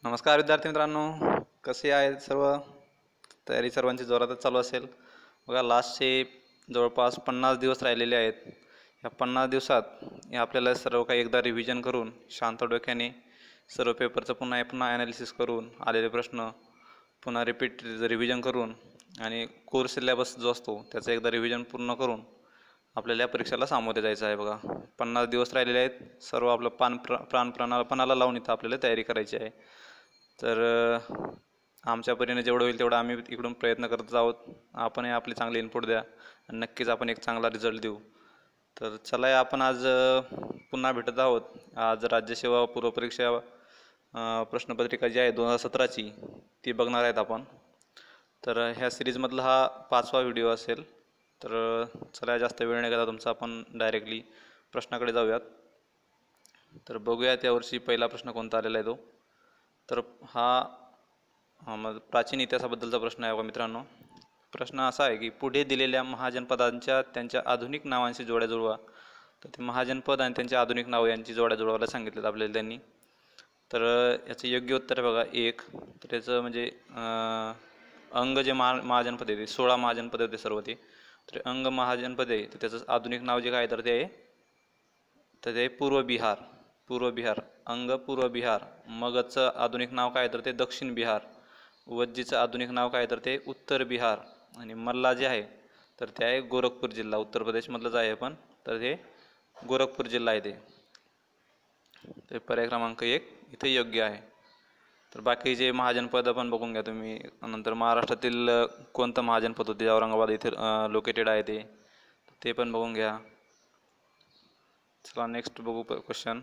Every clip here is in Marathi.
नमस्कार विद्यार्थी मित्रांनो, कसे आहेत सर्व? तयारी सर्वांची जोरातच चालू असेल. बघा, लास्टचे जवळपास 50 दिवस राहिलेले आहेत. या 50 दिवसात आपल्याला सर्व काही एकदा रिव्हिजन करून शांत डोक्याने सर्व पेपरचं पुन्हा ॲनालिसिस करून आलेले प्रश्न पुन्हा रिव्हिजन करून आणि कोर्स सिलेबस जो असतो त्याचं एकदा रिव्हिजन पूर्ण करून आपल्याला या परीक्षेला सामोरे जायचं आहे. बघा, 50 दिवस राहिलेले आहेत. सर्व आपलं प्राणाला लावून इथं आपल्याला तयारी करायची आहे. तर आमच्या परीने जेवढं होईल तेवढं आम्ही इकडून प्रयत्न करत आहोत. आपणही आपले चांगले इनपुट द्या आणि नक्कीच आपण एक चांगला रिझल्ट देऊ. तर चला, आपण आज पुन्हा भेटत आहोत. आज राज्यसेवा पूर्वपरीक्षा प्रश्नपत्रिका जी आहे 2017ची ती बघणार आहेत आपण. तर ह्या सिरीजमधला हा 5वा व्हिडिओ असेल. तर चला, जास्त वेळ न घेता तुमचा आपण डायरेक्टली प्रश्नाकडे जाऊयात. तर बघूयात यावर्षी पहिला प्रश्न कोणता आलेला आहे तो. तर मग प्राचीन इतिहासाबद्दलचा प्रश्न आहे बघा मित्रांनो. प्रश्न असा आहे की पुढे दिलेल्या महाजनपदांच्या त्यांच्या आधुनिक नावांशी जोड्या जुळवा. तर ते महाजनपद आणि त्यांच्या आधुनिक नाव यांची जोड्या जुळवायला सांगितलेत आपल्याला त्यांनी. तर याचं योग्य उत्तर आहे बघा 1. तर त्याचं म्हणजे अंग जे महाजनपद आहे ते 16 महाजनपद होते सर्व ते. तर अंग महाजनपद आहे तर त्याचं आधुनिक नाव जे काय तर ते पूर्व बिहार. अंग पूर्व बिहार. मगधचं आधुनिक नाव काय तर ते दक्षिण बिहार. वज्जीचं आधुनिक नाव काय तर ते उत्तर बिहार. आणि मल्ला जे आहे तर ते आहे गोरखपूर जिल्हा, उत्तर प्रदेशमधलंच आहे पण. तर हे गोरखपूर जिल्हा आहे ते पर्याय क्रमांक 1 इथे योग्य आहे. तर बाकीचे महाजनपद पण बघून घ्या तुम्ही. नंतर महाराष्ट्रातील कोणतं महाजनपद होते औरंगाबाद इथे लोकेटेड आहे ते पण बघून घ्या. चला, नेक्स्ट बघू क्वेश्चन.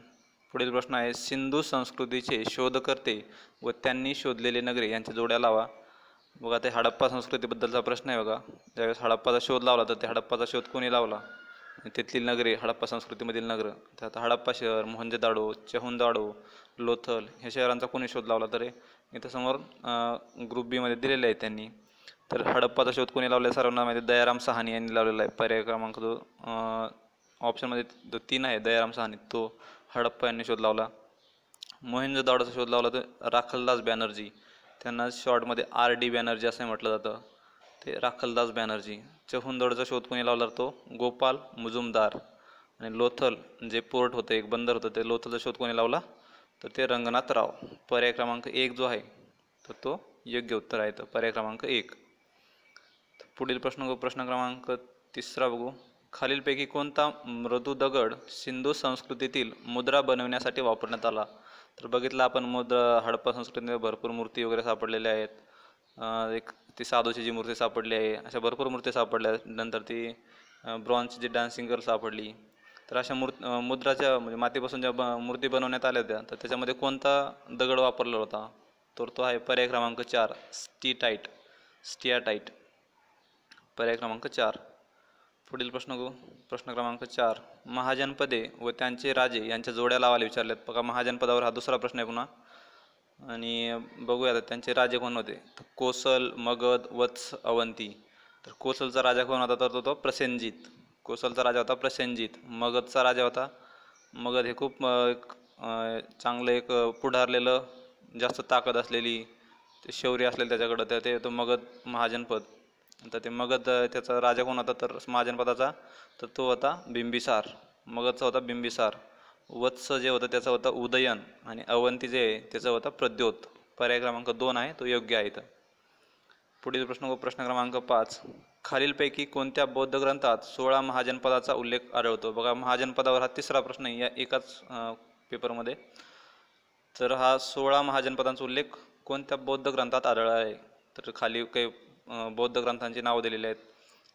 पुढील प्रश्न आहे, सिंधू संस्कृतीचे शोधकर्ते व त्यांनी शोधलेले नगरे यांच्या जोड्या लावा. बघा, ते हडप्पा संस्कृतीबद्दलचा प्रश्न आहे. बघा, ज्यावेळेस हडप्पाचा शोध लावला तर ते हडप्पाचा शोध कोणी लावला, तेथील नगरे, हडप्पा संस्कृतीमधील नगरं. त्यात हडप्पा शहर, मोहंजोदाडो, चहुंदाडो, लोथल ह्या शहरांचा कोणी शोध लावला तर इथं समोर ग्रुप बी मध्ये दिलेले आहे त्यांनी. तर हडप्पाचा शोध कोणी लावला सर्वांना माहिती, दयाराम साहनी यांनी लावलेला आहे. पर्याय क्रमांक जो ऑप्शनमध्ये जो 3 आहे दयाराम साहनी, तो हडप्पा यांनी शोध लावला. मोहनजोदाडोचा शोध लावला तर राखलदास बॅनर्जी, त्यांना शॉर्टमध्ये RD बॅनर्जी असं म्हटलं जातं, ते राखलदास बॅनर्जी. चहुंदडचा शोध कोणी लावला तो गोपाल मुजुमदार. आणि लोथल जे पोर्ट होतं, एक बंदर होतं, ते लोथलचा शोध कोणी लावला तर ते रंगनाथराव. पर्याय क्रमांक 1 जो आहे तर तो योग्य उत्तर आहे. तर पर्याय क्रमांक 1. पुढील प्रश्न क्रमांक 3 बघू. खालीलपैकी कोणता मृदू दगड सिंधू संस्कृतीतील मुद्रा बनवण्यासाठी वापरण्यात आला. तर बघितलं आपण हडप्पा संस्कृतीमध्ये भरपूर मूर्ती वगैरे सापडलेल्या आहेत. एक ती साधूची जी मूर्ती सापडली आहे, अशा भरपूर मूर्ती सापडल्या. नंतर ती ब्रॉन्झची जी डान्सिंग गर्ल सापडली. तर अशा मुद्राच्या म्हणजे मातीपासून ज्या मूर्ती बनवण्यात आल्या होत्या तर त्याच्यामध्ये कोणता दगड वापरला होता तर तो आहे पर्याय क्रमांक 4 स्टियाटाईट. पर्याय क्रमांक 4. पुढील प्रश्न क्रमांक 4. महाजनपदे व त्यांचे राजे यांच्या जोड्या लावायला विचारल्यात. बघा, महाजनपदावर हा दुसरा प्रश्न आहे पुन्हा. आणि बघूया त्यांचे राजे कोण होते. तर कोसल, मगध, वत्स, अवंती. तर कोसलचा राजा कोण होता तर तो प्रसेनजित. कोसलचा राजा होता प्रसेनजित. मगधचा राजा होता, मगध हे खूप चांगलं एक पुढारलेलं, जास्त ताकद असलेली, ते शौर्य असलेलं त्याच्याकडं, तर ते तो मगध महाजनपद. तर ते मगध त्याचा राजा कोण होता तर महाजनपदाचा तर तो होता बिंबिसार. मगधचा होता बिंबिसार. वत्स जे होतं त्याचं होतं उदयन. आणि अवंती जे आहे त्याचं होतं प्रद्योत. पर्याय क्रमांक 2 आहे तो योग्य आहे. तर पुढील प्रश्न क्रमांक 5. खालीलपैकी कोणत्या बौद्ध ग्रंथात 16 महाजनपदाचा उल्लेख आढळतो. बघा, महाजनपदावर हा तिसरा प्रश्न आहे या एकाच पेपरमध्ये. तर हा 16 महाजनपदांचा उल्लेख कोणत्या बौद्ध ग्रंथात आढळला आहे. तर खाली काही बौद्ध ग्रंथांची नावं दिलेली आहेत.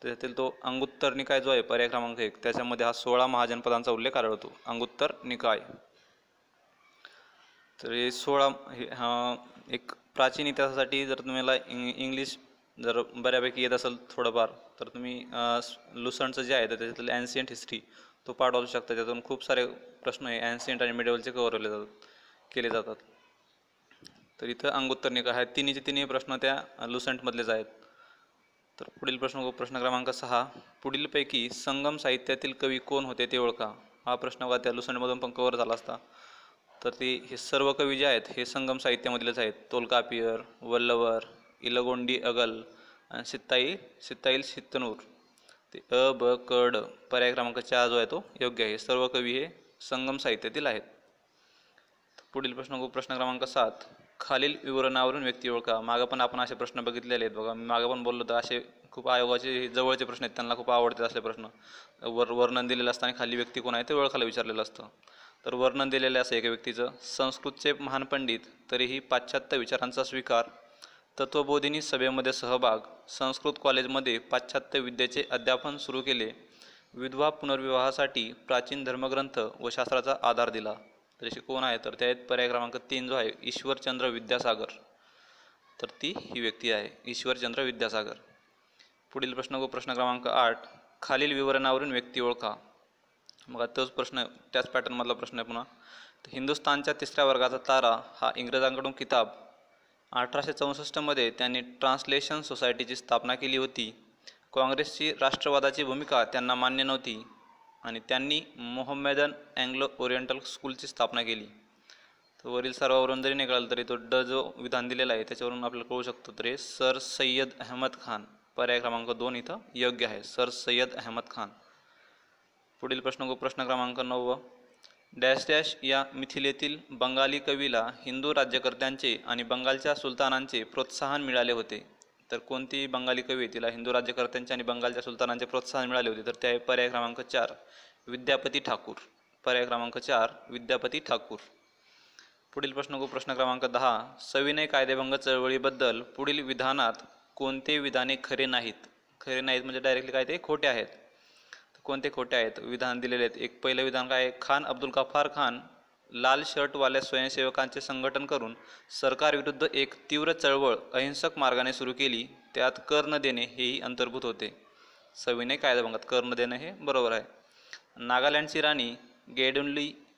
त्याच्यातील तो अंगुत्तर निकाय जो आहे पर्याय क्रमांक 1, त्याच्यामध्ये हा 16 महाजनपदांचा उल्लेख आढळतो, अंगुत्तर निकाय. तर हे 16 एक प्राचीन इतिहासासाठी जर तुम्हाला इंग्लिश जर बऱ्यापैकी येत असेल थोडंफार तर तुम्ही लुसंटचं जे आहे तर त्याच्यातलं ॲन्शियंट हिस्ट्री तो पाठ वाचू शकता. त्यातून खूप सारे प्रश्न आहे ॲन्शियंट आणि मिडेवलचे कव्हर केले जातात. तर इथं अंगुत्तर निकाय आहे. तिन्ही प्रश्न त्या लुसंटमधलेच आहेत. तर पुढील प्रश्न क्रमांक 6. पुढीलपैकी संगम साहित्यातील कवी कोण होते ते ओळखा. हा प्रश्न बघा त्या लुसंटमधून पण कव्हर झाला असता. तर हे सर्व कवी जे आहेत हे संगम साहित्यामधलेच आहेत. तोलकापियर, वल्लवर, इलगोंडी अगल आणि सित्ताईल सित्तनूर. ते ब क ड पर्याय क्रमांक 4 जो आहे तो योग्य आहे. सर्व कवी हे संगम साहित्यातील आहेत. पुढील प्रश्न क्रमांक 7. खालील विवरणावरून व्यक्ती ओळखा. मागं पण आपण असे प्रश्न बघितलेले आहेत बघा. मी मागं पण बोललो तर असे खूप आयोगाचे जवळचे प्रश्न आहेत, त्यांना खूप आवडतात असले प्रश्न. वर्णन दिलेलं असतं आणि खाली व्यक्ती कोण आहे ते ओळखायला विचारलेलं असतं. तर वर्णन दिलेलं असं एका व्यक्तीचं. संस्कृतचे महान पंडित, तरीही पाश्चात्य विचारांचा स्वीकार, तत्वबोधिनी सभेमध्ये सहभाग, संस्कृत कॉलेजमध्ये पाश्चात्य विद्येचे अध्यापन सुरू केले, विधवा पुनर्विवाहासाठी प्राचीन धर्मग्रंथ व शास्त्राचा आधार दिला. तर असे कोण आहे? तर ते आहेत पर्याय क्रमांक 3 जो आहे ईश्वरचंद्र विद्यासागर. तर ही व्यक्ती आहे ईश्वरचंद्र विद्यासागर. पुढील प्रश्न क्रमांक 8. खालील विवरणावरून व्यक्ती ओळखा. मग तोच प्रश्न, त्याच पॅटर्नमधला प्रश्न आहे पुन्हा. हिंदुस्थानच्या 3ऱ्या वर्गाचा तारा हा इंग्रजांकडून किताब. 1864 मध्ये त्यांनी ट्रान्सलेशन सोसायटीची स्थापना केली होती. काँग्रेसची राष्ट्रवादाची भूमिका त्यांना मान्य नव्हती आणि त्यांनी मोहम्मदन अँग्लो ओरिएंटल स्कूलची स्थापना केली. तर वरील सर्वावरून जरी नाही कळलं तरी तो जो विधान दिलेला आहे त्याच्यावरून आपल्याला कळू शकतो. तर हे सर सय्यद अहमद खान. पर्याय क्रमांक 2 इथं योग्य आहे, सर सय्यद अहमद खान. पुढील प्रश्न क्रमांक 9. डॅश डॅश या मिथिलेतील बंगाली कवीला हिंदू राज्यकर्त्यांचे आणि बंगालच्या सुलतानांचे प्रोत्साहन मिळाले होते. तर कोणती बंगाली कवी तिला हिंदू राज्यकर्त्यांचे आणि बंगालच्या सुलतानांचे प्रोत्साहन मिळाले होते? तर ते आहे पर्याय क्रमांक 4 विद्यापती ठाकूर. पर्याय क्रमांक 4 विद्यापती ठाकूर. पुढील प्रश्न क्रमांक 10. सविनय कायदेभंग चळवळीबद्दल पुढील विधानात कोणते विधाने खरे नाहीत? खरे नाहीत म्हणजे डायरेक्टली काय ते खोटे आहेत. कोणते खोटे आहेत? विधान दिलेले आहेत. एक पहिलं विधान काय आहे? खान अब्दुल गफ्फार खान लाल शर्टवाल्या स्वयंसेवकांचे संघटन करून सरकारविरुद्ध एक तीव्र चळवळ अहिंसक मार्गाने सुरू केली, त्यात कर न देणे हेही अंतर्भूत होते. सविनय कायदेभंगात कर न देणे हे बरोबर आहे. नागालँडची राणी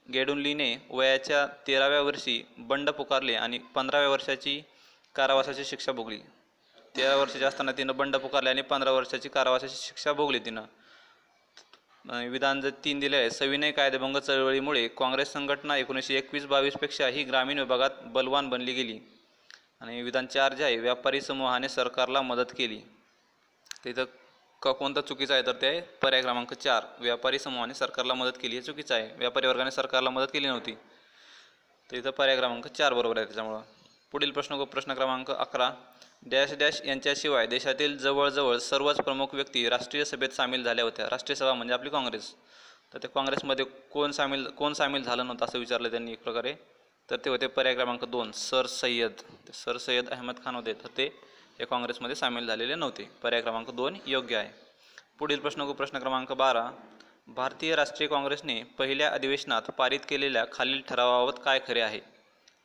गेडुनलीने वयाच्या 13व्या वर्षी बंड पुकारले आणि 15व्या वर्षाची कारावासाची शिक्षा भोगली. 13 वर्षाची असताना तिनं बंड पुकारले आणि 15 वर्षाची कारावासाची शिक्षा भोगली तिनं. विधान 3 दिले आहे. सविनय कायदेभंग चळवळीमुळे काँग्रेस संघटना 1921-22 पेक्षाही ग्रामीण विभागात बलवान बनली गेली. आणि विधान 4 जे आहे व्यापारी समूहाने सरकारला मदत केली. तिथं कोणता चुकीचा आहे? तर ते आहे पर्याय क्रमांक 4 व्यापारी समूहाने सरकारला मदत केली. हे चुकीचं आहे. व्यापारी वर्गाने सरकारला मदत केली नव्हती. तर इथं पर्याय क्रमांक 4 बरोबर आहे त्याच्यामुळं. पुढील प्रश्न क्रमांक 11. डॅश डॅश यांच्याशिवाय देशातील जवळजवळ सर्वच प्रमुख व्यक्ती राष्ट्रीय सभेत सामील झाल्या होत्या. राष्ट्रीय सभा म्हणजे आपली काँग्रेस. तर त्या काँग्रेसमध्ये कोण सामील झालं नव्हतं असं विचारलं त्यांनी एक प्रकारे. तर ते होते पर्याय क्रमांक 2 सर सय्यद अहमद खान होते. तर ते या काँग्रेसमध्ये सामील झालेले नव्हते. पर्याय क्रमांक 2 योग्य आहे. पुढील प्रश्न क्रमांक 12. भारतीय राष्ट्रीय काँग्रेसने पहिल्या अधिवेशनात पारित केलेल्या खालील ठरावाबाबत काय खरे आहे?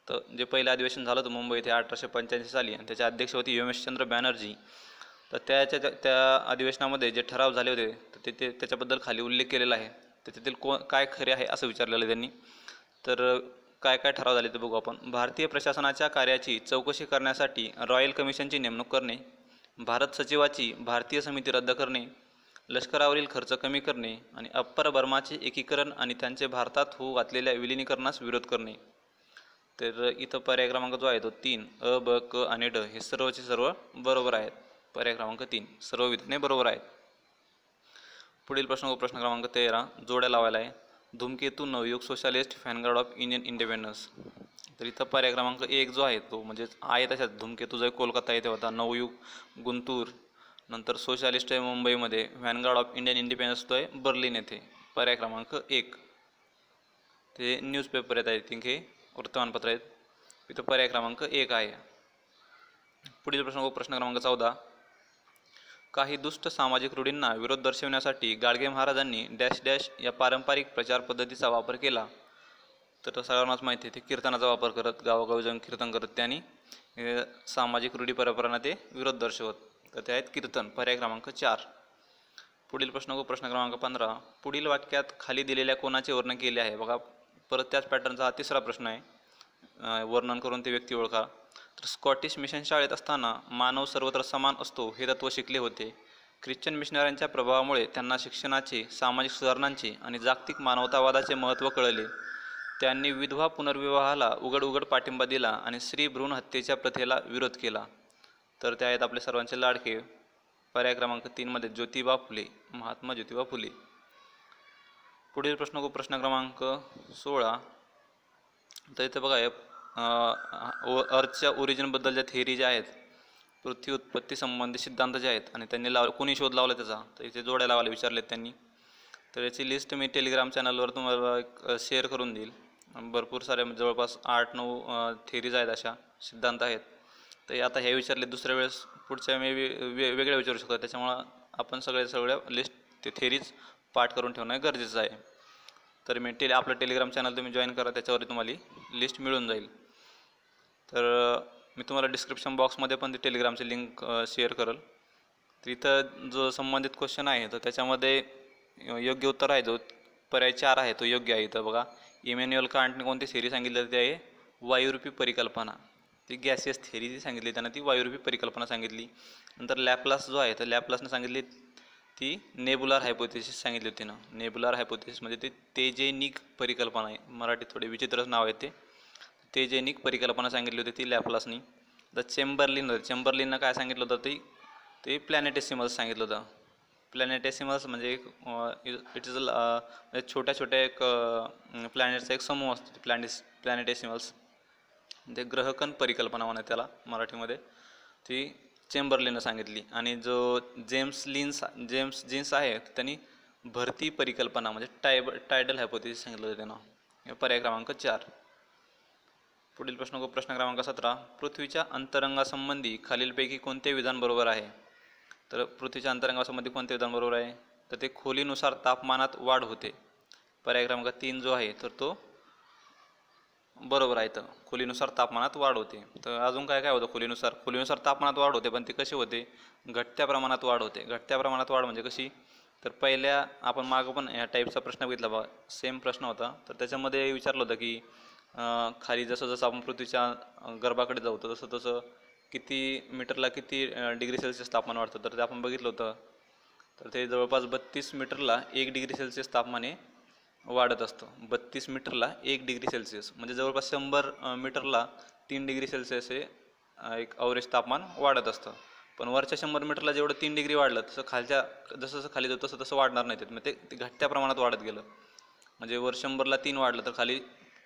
तर जे पहिलं अधिवेशन झालं होतं मुंबई इथे 1885 साली आणि त्याचे अध्यक्ष होते योमेशचंद्र बॅनर्जी. तर त्या अधिवेशनामध्ये जे ठराव झाले होते तर ते त्याच्याबद्दल खाली उल्लेख केलेला आहे. त्याच्यातील काय खरे आहे असं विचारलेलं त्यांनी. तर काय काय ठराव झाले ते बघू आपण. भारतीय प्रशासनाच्या कार्याची चौकशी करण्यासाठी रॉयल कमिशनची नेमणूक करणे, भारत सचिवाची भारतीय समिती रद्द करणे, लष्करावरील खर्च कमी करणे आणि अप्पर बर्माचे एकीकरण आणि त्यांचे भारतात होऊ घातलेल्या विलिनीकरणास विरोध करणे. तर इथं पर्याय क्रमांक जो आहे तो 3 अ, ब, क आणि ड हे सर्वचे सर्व बरोबर आहेत. पर्याय क्रमांक 3 सर्व विधाने बरोबर आहेत. पुढील प्रश्न क्रमांक 13 जोड्या लावायला आहे. धूमकेतू Navyug socialist फॅनगार्ड of Indian independence. तर इथं पर्याय क्रमांक 1 जो आहे तो म्हणजे आहे तशाच धूमकेतू जो कोलकाता येथे होता, नवयुग गुंतूर, नंतर सोशलिस्ट आहे मुंबईमध्ये, व्हॅनगार्ड ऑफ इंडियन इंडिपेंडन्स तो आहे बर्लिन येथे. पर्याय क्रमांक 1 ते न्यूजपेपर आहेत, आय थिंक हे वर्तमानपत्र आहेत. इथं पर्याय क्रमांक 1 आहे. पुढील प्रश्न क्रमांक 14. काही दुष्ट सामाजिक रूढींना विरोध दर्शविण्यासाठी गाडगे महाराजांनी डॅश डॅश या पारंपरिक प्रचार पद्धतीचा वापर केला. तर सगळ्यांनाच माहिती आहे ते क्रर्तनाचा वापर करत गावोगावी जाऊन कीर्तन करत त्यांनी सामाजिक रूढी परंपरांना ते विरोध दर्शवत. तर ते आहेत कीर्तन. पर्याय क्रमांक 4. पुढील प्रश्न क्रमांक 15. पुढील वाक्यात खाली दिलेल्या कोणाचे वर्णन केले आहे? बघा परत त्याच पॅटर्नचा हा तिसरा प्रश्न आहे. वर्णन करून ते व्यक्ती ओळखा. तर स्कॉटिश मिशन शाळेत असताना मानव सर्वत्र समान असतो हे तत्त्व शिकले होते. ख्रिश्चन मिशनऱ्यांच्या प्रभावामुळे त्यांना शिक्षणाचे, सामाजिक सुधारणांचे आणि जागतिक मानवतावादाचे महत्त्व कळले. त्यांनी विधवा पुनर्विवाहाला उघड उघड पाठिंबा दिला आणि स्त्री भ्रूण हत्येच्या प्रथेला विरोध केला. तर ते आहेत आपले सर्वांचे लाडके पर्याय क्रमांक 3 मध्ये ज्योतिबा फुले, महात्मा ज्योतिबा फुले. पुढील प्रश्न प्रश्न क्रमांक 16. तर इथे बघा अर्थच्या ओरिजिनबद्दल ज्या थिअरी ज्या आहेत, पृथ्वी उत्पत्ती संबंधी सिद्धांत जे आहेत आणि त्यांनी कोणी शोध लावला त्याचा, तर इथे जोड्या लावायला विचारलेत त्यांनी. तर याची लिस्ट मी टेलिग्राम चॅनलवर तुम्हाला शेअर करून देईल. भरपूर सारे जवळपास 8-9 थिअरीज आहेत, अशा सिद्धांत आहेत. तर आता हे विचारले, दुसऱ्या वेळेस पुढच्या मे वेगळ्या विचारू शकतो. त्याच्यामुळं आपण सगळ्या लिस्ट ते थिअरीज पाठ करून ठेवणं गरजेचं आहे. तर मी आपलं टेलिग्राम चॅनल तुम्ही जॉईन करा, त्याच्यावर तुम्हाला लिस्ट मिळून जाईल. तर मी तुम्हाला डिस्क्रिप्शन बॉक्समध्ये पण ती टेलिग्रामची लिंक शेअर करेल. तर इथं जो संबंधित क्वेश्चन आहे तर त्याच्यामध्ये योग्य उत्तर आहे, जो पर्याय 4 आहे तो योग्य आहे. इथं बघा, इमॅन्युअल कांटने कोणती थिअरी सांगितली ते आहे वायुरूपी परिकल्पना. ती गॅसियस थिअरी जी सांगितली त्यांना ती वायुरूपी परिकल्पना सांगितली. नंतर लॅपलास जो आहे तर लॅपलासने सांगितली ती नेबुलार हायपोथेसिस सांगितली होती ना. नेबुलार हायपोथेसिस म्हणजे ते तेजेनिक परिकल्पना आहे, मराठीत थोडे विचित्रच नाव आहे ते. तेजेनिक परिकल्पना सांगितली होती ती लॅपलासनी. द चेंबरलिननं काय सांगितलं होतं ते प्लॅनेटेसिमल्स सांगितलं होतं. प्लॅनेटेसिमल्स म्हणजे इट इज छोट्या एक प्लॅनेटचा एक समूह असतो प्लॅनेटेसिमल्स. ते ग्रहकण परिकल्पना म्हणा त्याला मराठीमध्ये, ती चेंबरलिननं सांगितली. आणि जो जेम्स जीन्स आहे त्यांनी भरती परिकल्पना म्हणजे टायडल हायपोथेसिस सांगितलं होतं त्यांना. पर्याय क्रमांक 4. पुढील प्रश्न क्रमांक 17. पृथ्वीच्या अंतरंगासंबंधी खालीलपैकी कोणते विधान बरोबर आहे? तर पृथ्वीच्या अंतरंगासंबंधी कोणते विधान बरोबर आहे? तर ते खोलीनुसार तापमानात वाढ होते. पर्याय क्रमांक 3 जो आहे तर तो बरोबर आहे. तर खोलीनुसार तापमानात वाढ होते. तर अजून काय होतं? खोलीनुसार तापमानात वाढ होते, पण ती कशी होते? घटत्या प्रमाणात वाढ होते. घटत्या प्रमाणात वाढ म्हणजे कशी? तर पहिल्या आपण मागं पण ह्या टाईपचा प्रश्न बघितला बघा, सेम प्रश्न होता. तर त्याच्यामध्ये विचारलं होतं की खाली जसं आपण पृथ्वीच्या गर्भाकडे जाऊ तर तसं किती मीटरला किती डिग्री सेल्सिअस तापमान वाढतं, तर ते आपण बघितलं होतं. तर ते जवळपास 32 मीटरला 1 डिग्री सेल्सिअस तापमाने वाढत असतं. 32 मीटरला 1 डिग्री सेल्सिअस म्हणजे जवळपास 100 मीटरला 3 डिग्री सेल्सिअस हे एक अवरेज तापमान वाढत असतं. पण वरच्या 100 मीटरला जेवढं 3 डिग्री वाढलं तसं जसं खाली जाऊ तसं वाढणार नाही. मग ते घटत्या प्रमाणात वाढत गेलं. म्हणजे वर 100ला 3 वाढलं तर खाली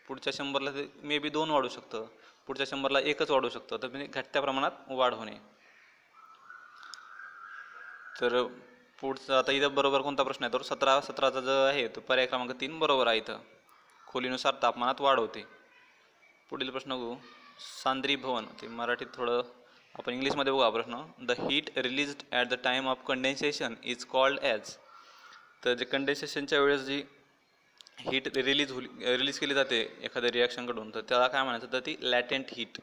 पुढच्या 100ला ते मे बी 2 वाढू शकतं, पुढच्या 100ला 1च वाढू शकतं. तर म्हणजे घटत्या प्रमाणात वाढ होणे. तर पुढचं आता इथं बरोबर कोणता प्रश्न आहे? तर 17चा जो आहे तो पर्याय क्रमांक 3 बरोबर आहे. इथं खोलीनुसार तापमानात वाढ होते. पुढील प्रश्न बघू, सांद्रीभवन. ते मराठीत थोडं आपण इंग्लिशमध्ये बघू हा प्रश्न. The heat released at the time of condensation is called as. तर जे कंडेन्सेशनच्या वेळेस जी हीट रिलीज केली जाते एखाद्या रिॲक्शनकडून, तर त्याला काय म्हणायचं? तर ती लॅटेंट हीट,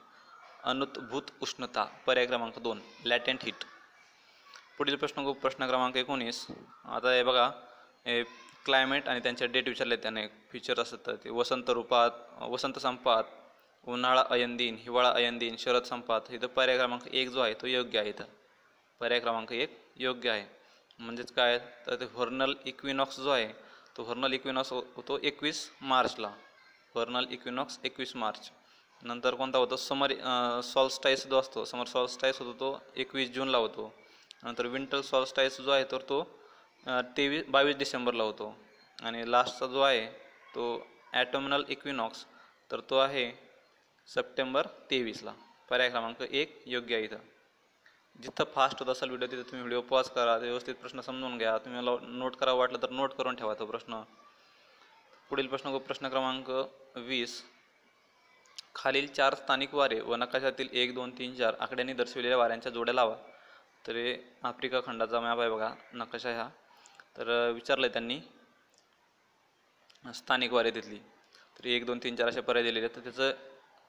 अनुद्भूत उष्णता. पर्याय क्रमांक 2 लॅटेंट हीट. पुढील प्रश्न क्रमांक 19. आता हे बघा, हे क्लायमेट आणि त्यांच्या डेट विचारले त्याने फीचर असतात. ते वसंत संपात, उन्हाळा अयनदिन, हिवाळा अयनदिन, शरद संपात. इथं पर्याय क्रमांक 1 जो आहे तो योग्य आहे. इथं पर्याय क्रमांक 1 योग्य आहे. म्हणजेच काय तर ते व्हर्नल इक्विनॉक्स जो आहे तो व्हर्नल इक्विनॉक्स होतो 21 मार्चला. Vernal equinox 21 March. नंतर कोणता होतो? समर सॉल्स्टाईस जो असतो, समर सॉल्स्टाईस होतो तो 21 जूनला होतो. नंतर विंटर सॉल्स्टाईस जो आहे तर तो 22 डिसेंबरला होतो. आणि लास्टचा जो आहे तो ॲटोमिनल इक्विनॉक्स तर तो आहे सप्टेंबर 23ला. पर्याय क्रमांक 1 योग्य आहे. इथं जिथं फास्ट होत असेल व्हिडिओ तिथं तुम्ही व्हिडिओ पॉज करा, व्यवस्थित प्रश्न समजून घ्या. तुम्हाला नोट करावं वाटलं तर नोट करून ठेवा तो प्रश्न. पुढील प्रश्न क्रमांक 20. खालील 4 स्थानिक वारे व नकाशातील 1, 2, 3, 4 आकड्यांनी दर्शविलेल्या वाऱ्यांच्या जोड्या लावा. तर हे आफ्रिका खंडाचा मॅप आहे बघा, नकाशा ह्या. तर विचारलं आहे त्यांनी स्थानिक वारे तिथली. तर 1, 2, 3, 4 असे पर्याय दिलेले आहेत. तर त्याचं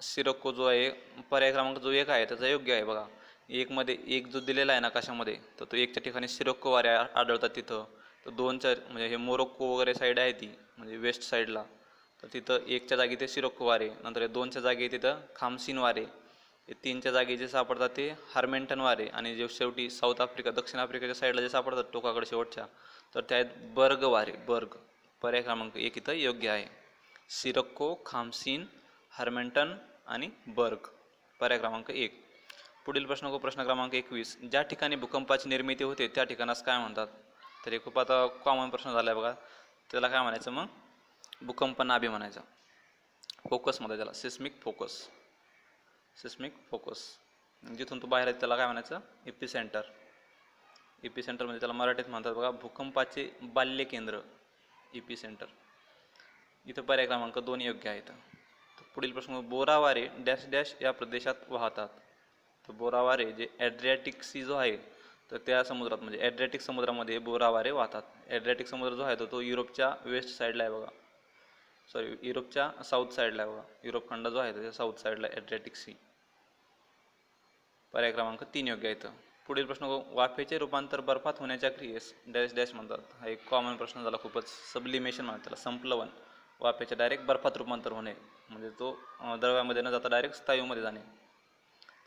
सिरोक्को जो आहे पर्याय क्रमांक जो 1 आहे त्याचा योग्य आहे. बघा, 1मध्ये 1 जो दिलेला आहे नकाशामध्ये तर तो 1च्या ठिकाणी सिरोक्को वारे आढळतात तिथं. तर 2च्या म्हणजे हे मोरोक्को वगैरे साईड आहे ती म्हणजे वेस्ट साईडला, तर तिथं 1च्या जागी ते सिरोक्को वारे. नंतर 2च्या जागी तिथं खामसीन वारे. 3च्या जागी जे सापडतात ते हार्मेंटन वारे. आणि जे शेवटी दक्षिण आफ्रिकेच्या साईडला जे सापडतात टोकाकडे शेवटच्या तर त्या आहेत बर्ग वारे. पर्याय क्रमांक 1 इथं योग्य आहे. सिरक्को, खामसीन, हर्मिंटन आणि बर्ग. पर्याय क्रमांक 1. पुढील प्रश्न प्रश्न क्रमांक 21. ज्या ठिकाणी भूकंपाची निर्मिती होते त्या ठिकाणास काय म्हणतात? तर हे खूप आता कॉमन प्रश्न झाला आहे बघा. त्याला काय म्हणायचं मग? भूकंप नाभी म्हणायचा. फोकस मध्ये त्याला सिस्मिक फोकस. सिस्मिक फोकस जिथून तो बाहेर आहे त्याला काय म्हणायचं? एपिसेंटर. एपिसेंटर म्हणजे त्याला मराठीत म्हणतात बघा भूकंपाचे बाल्य केंद्र, एपिसेंटर. इथं पर्याय क्रमांक 2 योग्य आहेत. पुढील प्रश्न, बोरावारे डॅश डॅश या प्रदेशात वाहतात. तर बोरावारे जे ॲड्रियाटिक सी जो आहे तर त्या समुद्रात म्हणजे ॲड्रियाटिक समुद्रामध्ये बोरावारे वाहतात. ॲड्रियाटिक समुद्र जो आहे तो युरोपच्या वेस्ट साईडला आहे बघा, सॉरी युरोपच्या साऊथ साईडला आहे बघा. युरोप खंड जो आहे त्याच्या साऊथ साईडला ॲड्रियाटिक सी. पर्याय क्रमांक 3 योग्य आहेत. पुढील प्रश्न, वाफेचे रूपांतर बर्फात होण्याच्या क्रियेस डॅश डॅश म्हणतात. हा एक कॉमन प्रश्न झाला खूपच. सब्लिमेशन म्हणतात त्याला, संप्लवन. वाफेचे डायरेक्ट बर्फात रूपांतर होणे म्हणजे तो द्रव्यामध्ये न जाता डायरेक्ट स्थायूमध्ये जाणे,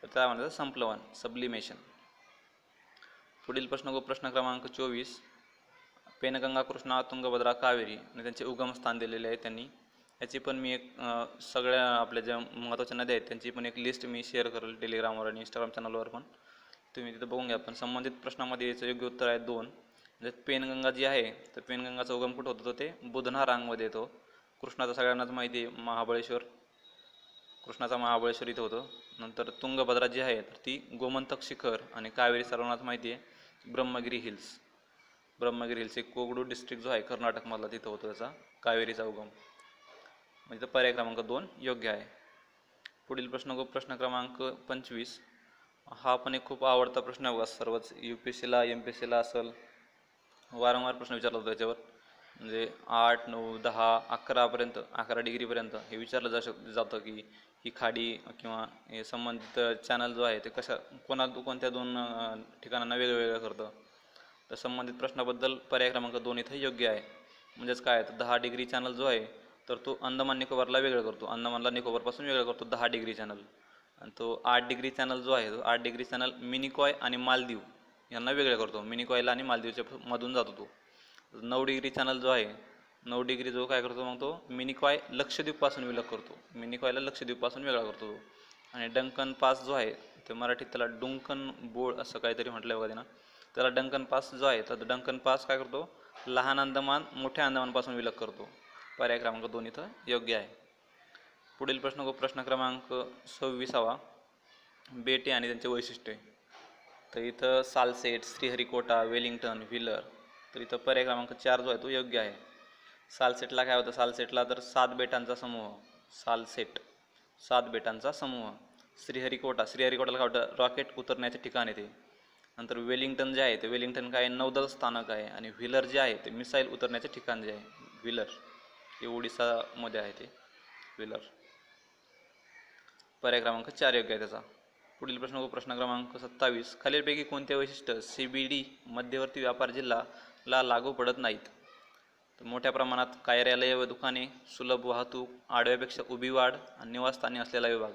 तर त्याला म्हणतात संप्लवन, सब्लिमेशन. पुढील प्रश्न प्रश्न क्रमांक 24. पेनगंगा, कृष्णा, तुंगभद्रा, कावेरी आणि त्यांचे उगमस्थान दिलेले आहे त्यांनी. याची पण मी एक सगळ्या आपल्या ज्या महत्त्वाच्या नद्या आहेत त्यांची पण एक लिस्ट मी शेअर करेल टेलिग्रामवर आणि इंस्टाग्राम चॅनलवर पण, तुम्ही तिथं बघून घ्या. पण संबंधित प्रश्नामध्ये याचं योग्य उत्तर आहे 2. म्हणजे पेनगंगा जी आहे तर पेनगंगाचा उगम कुठं होतो? ते बुधना-रांगमध्ये येतो. कृष्णाचा सगळ्यांनाच माहिती आहे महाबळेश्वर, कृष्णाचा महाबळेश्वर इथं होतं. नंतर तुंगभद्रा जी आहे तर ती गोमंतक शिखर, आणि कावेरी सर्वांनाच माहिती आहे ब्रह्मगिरी हिल्स. ब्रह्मगिरी हिल्स एक कोगडू डिस्ट्रिक्ट जो आहे कर्नाटकमधला तिथं होतो त्याचा कावेरीचा उगम. म्हणजे पर्याय क्रमांक 2 योग्य आहे. पुढील प्रश्न प्रश्न क्रमांक 25. हा पण एक खूप आवडता प्रश्न आहे बघा सर्वच UPSCला MPSCला असेल, वारंवार प्रश्न विचारला जातो याच्यावर. म्हणजे 8, 9, 10, 11पर्यंत 11 डिग्रीपर्यंत हे विचारलं जातं की ही खाडी किंवा हे संबंधित चॅनल जो आहे ते कोणत्या 2 ठिकाणांना वेगळं करतं. तर संबंधित प्रश्नाबद्दल पर्याय क्रमांक 2 इथं योग्य आहे. म्हणजेच काय तर 10 डिग्री चॅनल जो आहे तर तो अंदमान निकोबारला वेगळं करतो, अंदमानला निकोबारपासून वेगळं करतो 10 डिग्री चॅनल. आणि तो 8 डिग्री चॅनल जो आहे तो 8 डिग्री चॅनल मिनिकॉय आणि मालदीव यांना वेगळं करतो. मिनिकॉयला आणि मालदीवच्या मधून जातो तो. 9 डिग्री चॅनल जो आहे 9 डिग्री जो काय करतो मग तो मिनिकॉय लक्षद्वीपपासून विलग करतो, मिनिकॉयला लक्षद्वीपपासून वेगळा करतो तो. आणि डंकन पास जो आहे ते मराठीत त्याला डुंकन बोळ असं काहीतरी म्हटलं बघा ना, त्याला डंकन पास जो आहे तर डंकन पास काय करतो? लहान अंदमान मोठ्या अंदमानपासून विलग करतो. पर्याय क्रमांक 2 इथं योग्य आहे. पुढील प्रश्न क्रमांक 26. बेटे आणि त्यांचे वैशिष्ट्ये. तर इथं सालसेट, श्रीहरिकोटा, वेलिंग्टन, व्हीलर. तर इथं पर्याय क्रमांक 4 जो आहे तो योग्य आहे. सालसेटला काय होतं? सालसेटला तर 7 बेटांचा समूह, सालसेट 7 बेटांचा समूह. श्रीहरिकोटाला काय होतं? रॉकेट उतरण्याचे ठिकाण आहे ते. नंतर वेलिंग्टन जे आहे ते वेलिंग्टन काय नौदल स्थानक आहे. आणि व्हीलर जे आहे ते मिसाईल उतरण्याचे ठिकाण जे आहे व्हीलर हे ओडिसामध्ये आहे ते व्हीलर. पर्याय क्रमांक 4 योग्य आहे त्याचा. पुढील प्रश्न क्रमांक 27. खालीलपैकी कोणते वैशिष्ट्य CBD मध्यवर्ती व्यापार जिल्ह्याला लागू पडत नाहीत? तर मोठ्या प्रमाणात कार्यालय व दुकाने, सुलभ वाहतूक, आडव्यापेक्षा उभी वाढ आणि निवासस्थानी असलेला विभाग.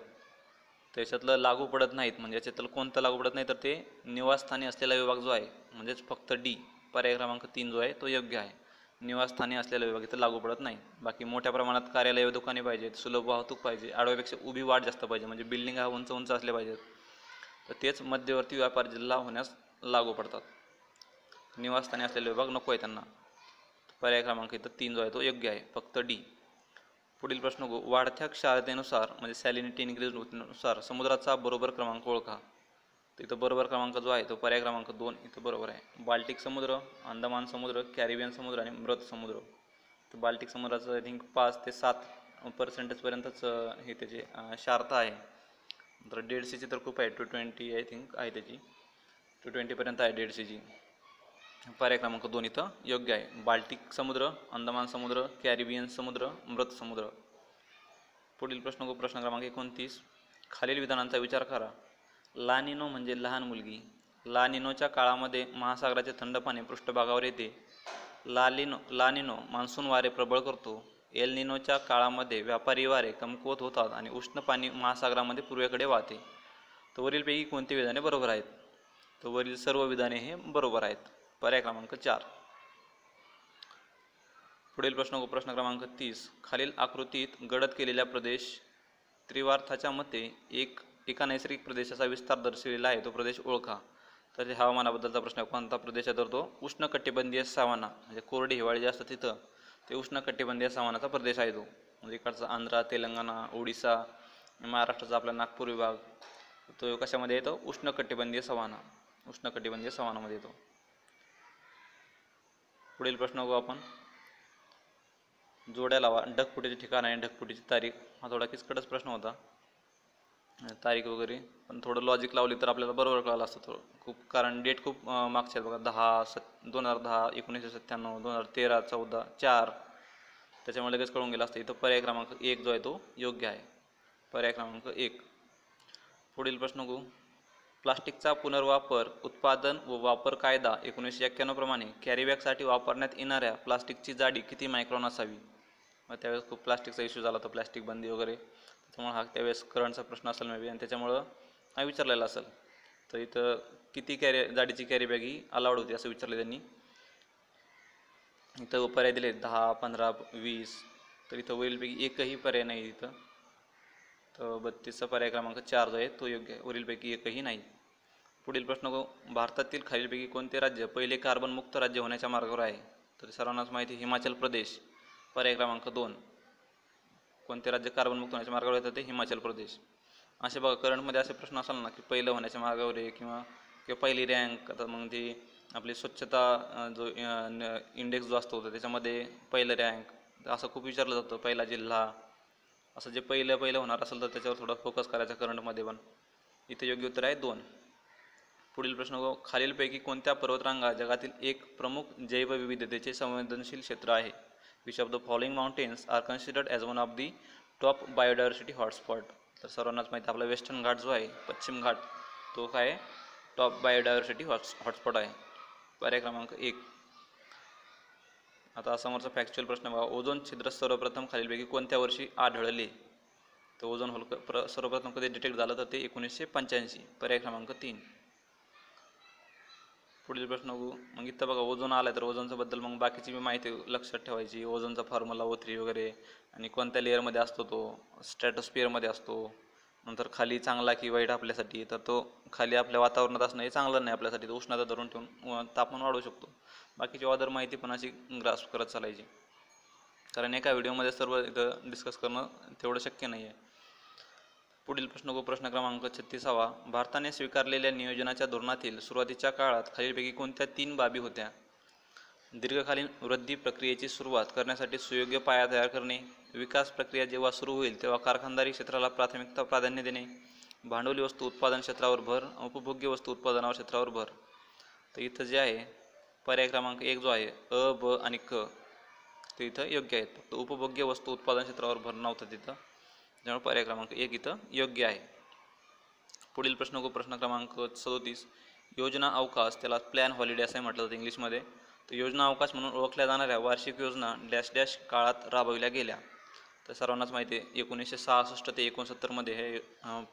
त्याच्यातलं लागू पडत नाहीत म्हणजे याच्यातलं कोणतं लागू पडत नाही तर ते निवासस्थानी असलेला विभाग जो आहे म्हणजेच फक्त D. पर्याय क्रमांक 3 जो आहे तो योग्य आहे. निवासस्थानी असलेला विभाग इथं लागू पडत नाही. बाकी मोठ्या प्रमाणात कार्यालय व दुकाने पाहिजेत, सुलभ वाहतूक पाहिजे, आडव्यापेक्षा उभी वाढ जास्त पाहिजे म्हणजे बिल्डिंग हा उंच उंच असले पाहिजेत, तर तेच मध्यवर्ती व्यापार जिल्हा होण्यास लागू पडतात. निवासस्थानी असलेले विभाग नको आहे त्यांना. पर्याय क्रमांक इथं 3 जो आहे तो योग्य आहे, फक्त D. पुढील प्रश्न वाढत्या क्षारतेनुसार म्हणजे सॅलिनिटी इन्क्रीजनुसार समुद्राचा बरोबर क्रमांक ओळखा. तर इथं बरोबर क्रमांक जो आहे तो पर्याय क्रमांक 2 इथं बरोबर आहे. बाल्टिक समुद्र, अंदमान समुद्र, कॅरिबियन समुद्र आणि मृत समुद्र. तर बाल्टिक समुद्राचं आय थिंक 5 ते 7% पर्यंतच हे त्याचे क्षारता आहे. तर डेड सीची तर खूप आहे, 220 आय थिंक आहे त्याची, 220पर्यंत आहे डेड सीची. पर्याय क्रमांक 2 इथं योग्य आहे. बाल्टिक समुद्र, अंदमान समुद्र, कॅरिबियन समुद्र, मृत समुद्र. पुढील प्रश्न क्रमांक 29. खालील विधानांचा विचार करा. लानिनो म्हणजे लहान मुलगी. लानिनोच्या काळामध्ये महासागराचे थंड पाणी पृष्ठभागावर येते. लानिनो मान्सून वारे प्रबळ करतो. एल निनोच्या काळामध्ये व्यापारी वारे कमकुवत होतात आणि उष्ण पाणी महासागरामध्ये पूर्वेकडे वाहते. तर वरीलपैकी कोणती विधाने बरोबर आहेत? तर वरील सर्व विधाने हे बरोबर आहेत. पर्याय क्रमांक 4. पुढील प्रश्न क्रमांक 30. खालील आकृतीत गडद केलेल्या प्रदेश त्रिवार्थाच्या मते एका नैसर्गिक प्रदेशाचा विस्तार दर्शविलेला आहे, तो प्रदेश ओळखा. तर हे हवामानाबद्दलचा प्रश्न आहे. कोणता प्रदेश आहे तर तो उष्णकटिबंधीय सावाना, म्हणजे कोरडी हिवाळी जे असतं तिथं ते उष्णकटिबंधीय सावानाचा प्रदेश आहे तो. म्हणजे इकडचा आंध्रा, तेलंगणा, ओडिसा, महाराष्ट्राचा आपला नागपूर विभाग, तो कशामध्ये येतो? उष्णकटिबंधीय सवानामध्ये येतो. पुढील प्रश्न बघू आपण. जोड्या लावा. ढगफुटीचे ठिकाण आणि ढगफुटीची तारीख. हा थोडा किचकटच प्रश्न होता, तारीख वगैरे, पण थोडं लॉजिक लावली तर आपल्याला बरोबर कळालं असतं थोडं खूप, कारण डेट खूप मागचे आहेत बघा. 2010, 1997, 2013, 14, 4, त्याच्यामुळे लगेच कळून गेलं असतं. इथं पर्याय क्रमांक 1 जो आहे तो योग्य आहे. पर्याय क्रमांक 1. पुढील प्रश्न बघू. प्लास्टिकचा पुनर्वापर, उत्पादन व वापर कायदा 1991 प्रमाणे कॅरीबॅगसाठी वापरण्यात येणाऱ्या प्लास्टिकची जाडी किती मायक्रॉन असावी? मग त्यावेळेस खूप प्लास्टिकचा इश्यू झाला होता, प्लास्टिक बंदी वगैरे, त्याच्यामुळे हा त्यावेळेस करंटचा प्रश्न असेल मे बी, आणि त्याच्यामुळं हा विचारलेला असेल. तर इथं किती जाडीची कॅरीबॅग ही अलाउड होती असं विचारलं त्यांनी. इथं पर्याय दिले 10, 15, 20. तर इथं वरीलपैकी एकही पर्याय नाही इथं. तर 32चा पर्याय क्रमांक 4 जो आहे तो योग्य आहे. वरीलपैकी एकही नाही. पुढील प्रश्न बघू. भारतातील खालीलपैकी कोणते राज्य पहिले कार्बन मुक्त राज्य होण्याच्या मार्गावर आहे? तर सर्वांनाच माहिती हिमाचल प्रदेश. पर्याय क्रमांक 2. कोणते राज्य कार्बन मुक्त होण्याच्या मार्गावर येतं? ते हिमाचल प्रदेश. असे बघा, करंटमध्ये असे प्रश्न असाल ना की पहिलं होण्याच्या मार्गावर आहे किंवा पहिली रँक, आता मग ती आपली स्वच्छता जो इंडेक्स जो असतो त्याच्यामध्ये पहिलं रँक, असं खूप विचारलं जातं. पहिला जिल्हा, असं जे पहिलं होणार असेल तर त्याच्यावर थोडा फोकस करायचा करंटमध्ये पण. इथे योग्य उत्तर आहे 2. पुढील प्रश्न. खालीलपैकी कोणत्या पर्वतरांगा जगातील एक प्रमुख जैवविविधतेचे संवेदनशील क्षेत्र आहे? Which of the following mountains are considered as one of the top biodiversity hotspot? तर सर्वांनाच माहिती आपला वेस्टर्न घाट जो आहे, पश्चिम घाट, तो काय टॉप बायोडायव्हर्सिटी हॉटस्पॉट आहे. पर्याय क्रमांक 1. आता समोरचा फॅक्च्युअल प्रश्न बघा. ओझोन छिद्र सर्वप्रथम खालीलपैकी कोणत्या वर्षी आढळले? तर ओझोन होल सर्वप्रथम कधी डिटेक्ट झालं तर ते 1985. पर्याय क्रमांक 3. पुढील प्रश्न बघू. मग इथं बघा ओझोन आला, तर ओझोनच्या बद्दल मग बाकीची माहिती लक्षात ठेवायची. ओझोनचा फॉर्म्युला O3 वगैरे, आणि कोणत्या लेअरमध्ये असतो तो, स्ट्रॅटोस्फिअरमध्ये असतो. नंतर खाली चांगला की वाईट आपल्यासाठी, तर तो खाली आपल्या वातावरणात असणं हे चांगलं नाही आपल्यासाठी, तो उष्णता धरून ठेवून तापमान वाढवू शकतो. बाकीची अदर माहिती पण अशी ग्रास्प करत चालायची, कारण एका व्हिडिओमध्ये सर्व इथं डिस्कस करणं तेवढं शक्य नाही आहे. पुढील प्रश्न प्रश्न क्रमांक 36. भारताने स्वीकारलेल्या नियोजनाच्या धोरणातील सुरुवातीच्या काळात खालीलपैकी कोणत्या 3 बाबी होत्या? दीर्घकालीन वृद्धी प्रक्रियेची सुरुवात करण्यासाठी सुयोग्य पाया तयार करणे, विकास प्रक्रिया जेव्हा सुरू होईल तेव्हा कारखानदारी क्षेत्राला प्राधान्य देणे, भांडवली वस्तू उत्पादन क्षेत्रावर भर, उपभोग्य वस्तू उत्पादनावर क्षेत्रावर भर. तर इथं जे आहे पर्याय क्रमांक 1 जो आहे अ, ब आणि क, ते इथं योग्य आहेत. फक्त उपभोग्य वस्तू उत्पादन क्षेत्रावर भर नव्हतं तिथं, त्यामुळे पर्याय क्रमांक 1 इथं योग्य आहे. पुढील प्रश्न क्रमांक 37. योजना अवकाश, त्याला प्लॅन हॉलिडे असं म्हटलं जातं इंग्लिशमध्ये. तर योजना अवकाश म्हणून ओळखल्या जाणाऱ्या वार्षिक योजना डॅश डॅश काळात राबविल्या गेल्या? तर सर्वांनाच माहिती आहे 1966 ते 69 हे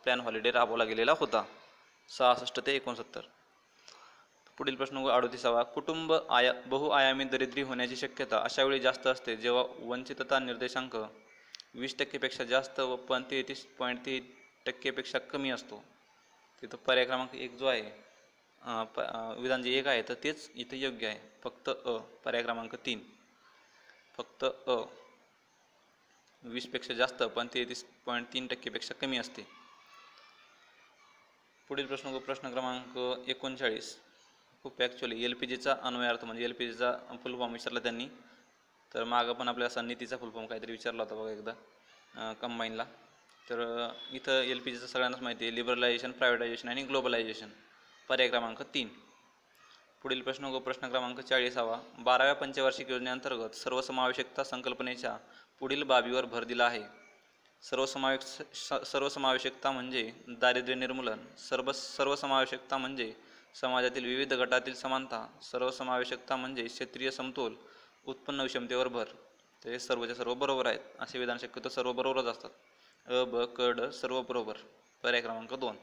प्लॅन हॉलिडे राबवला गेलेला होता. 66 ते 69. पुढील प्रश्न 38. कुटुंब बहुआयामी दरिद्री होण्याची शक्यता अशावेळी जास्त असते जेव्हा वंचितता निर्देशांक 20% जास्त व 33.3% कमी असतो. तिथं पर्याय क्रमांक 1 जो आहे विधान जे 1 आहे तर तेच इथं योग्य आहे. फक्त अ, पर्याय क्रमांक 3. फक्त अ, 20% जास्त 33.3% कमी असते. पुढील प्रश्न क्रमांक 39. खूप ॲक्च्युअली LPGचा अन्वयार्थ, म्हणजे LPGचा फुल फॉर्म विचारला त्यांनी. तर मागं पण आपल्या सन्नितीचा फुल फॉर्म काहीतरी विचारला होता बघा एकदा कंबाईनला. तर इथं LPGचं सगळ्यांनाच माहिती आहे, लिबरलायझेशन, प्रायव्हेटायझेशन आणि ग्लोबलायझेशन. पर्याय क्रमांक 3. पुढील प्रश्न क्रमांक 40. 12व्या पंचवार्षिक योजनेअंतर्गत सर्वसमावेशकता संकल्पनेच्या पुढील बाबीवर भर दिला आहे? सर्वसमावेशकता म्हणजे दारिद्र्य निर्मूलन, सर्वसमावेशकता म्हणजे समाजातील विविध गटातील समानता, सर्वसमावेशकता म्हणजे क्षेत्रीय समतोल, उत्पन्न विषमतेवर भर. तर हे सर्वच्या सर्व बरोबर आहेत. असे विधान शक्यतो सर्व बरोबरच असतात. अ, ब, क, ड सर्व बरोबर. पर्याय क्रमांक 2.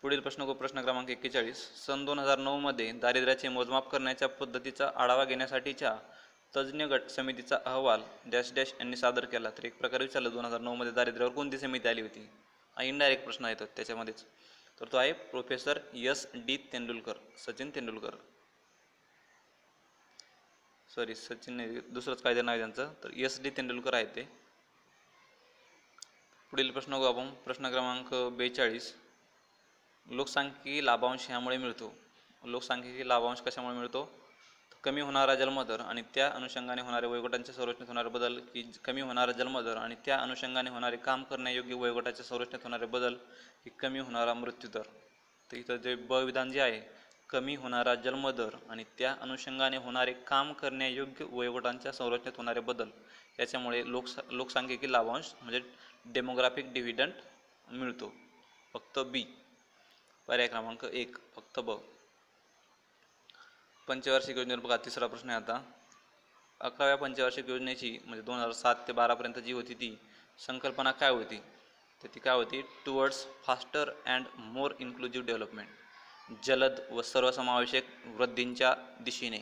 पुढील प्रश्न क्रमांक 41. सन 2009 मध्ये दारिद्र्याचे मोजमाप करण्याच्या पद्धतीचा आढावा घेण्यासाठीच्या तज्ज्ञ गट समितीचा अहवाल डॅश डॅश यांनी सादर केला. तर एक प्रकारे विचारलं 2009 दारिद्र्यावर कोणती समिती आली होती. हा इनडायरेक्ट प्रश्न येतो त्याच्यामध्येच. तर तो आहे professor SD Tendulkar, Sachin Tendulkar. Sorry Sachin नाही, दुसरंच कायदे नाव आहे त्यांचं. तर SD तेंडुलकर आहे ते. पुढील प्रश्न बघू आपण. प्रश्न क्रमांक 42. लोकसांख्यिकी लाभांश ह्यामुळे मिळतो. लोकसांख्यिकी लाभांश कशामुळे मिळतो. कमी होणारा जन्मदर आणि त्या अनुषंगाने होणारे वयोगटांच्या संरचनेत होणारे बदल, की कमी होणारा जन्मदर आणि त्या अनुषंगाने होणारे काम करण्यायोग्य वयोगटाच्या संरचनेत होणारे बदल, की कमी होणारा मृत्यूदर. तर इथं जे ब विधान जे आहे, कमी होणारा जन्मदर आणि त्या अनुषंगाने होणारे काम करण्यायोग्य वयोगटांच्या संरचनेत होणारे बदल, याच्यामुळे लोकसांख्यिकी लाभांश म्हणजे डेमोग्राफिक डिव्हिडंड मिळतो. फक्त बी. पर्याय क्रमांक 1 फक्त ब. पंचवार्षिक योजनेवर बघा तिसरा प्रश्न आहे आता. 11व्या पंचवार्षिक योजनेची म्हणजे 2007 ते 12पर्यंत जी होती ती संकल्पना काय होती. तर ती काय होती. Towards faster and more inclusive development, जलद व सर्वसमावेशक वृद्धींच्या दिशेने.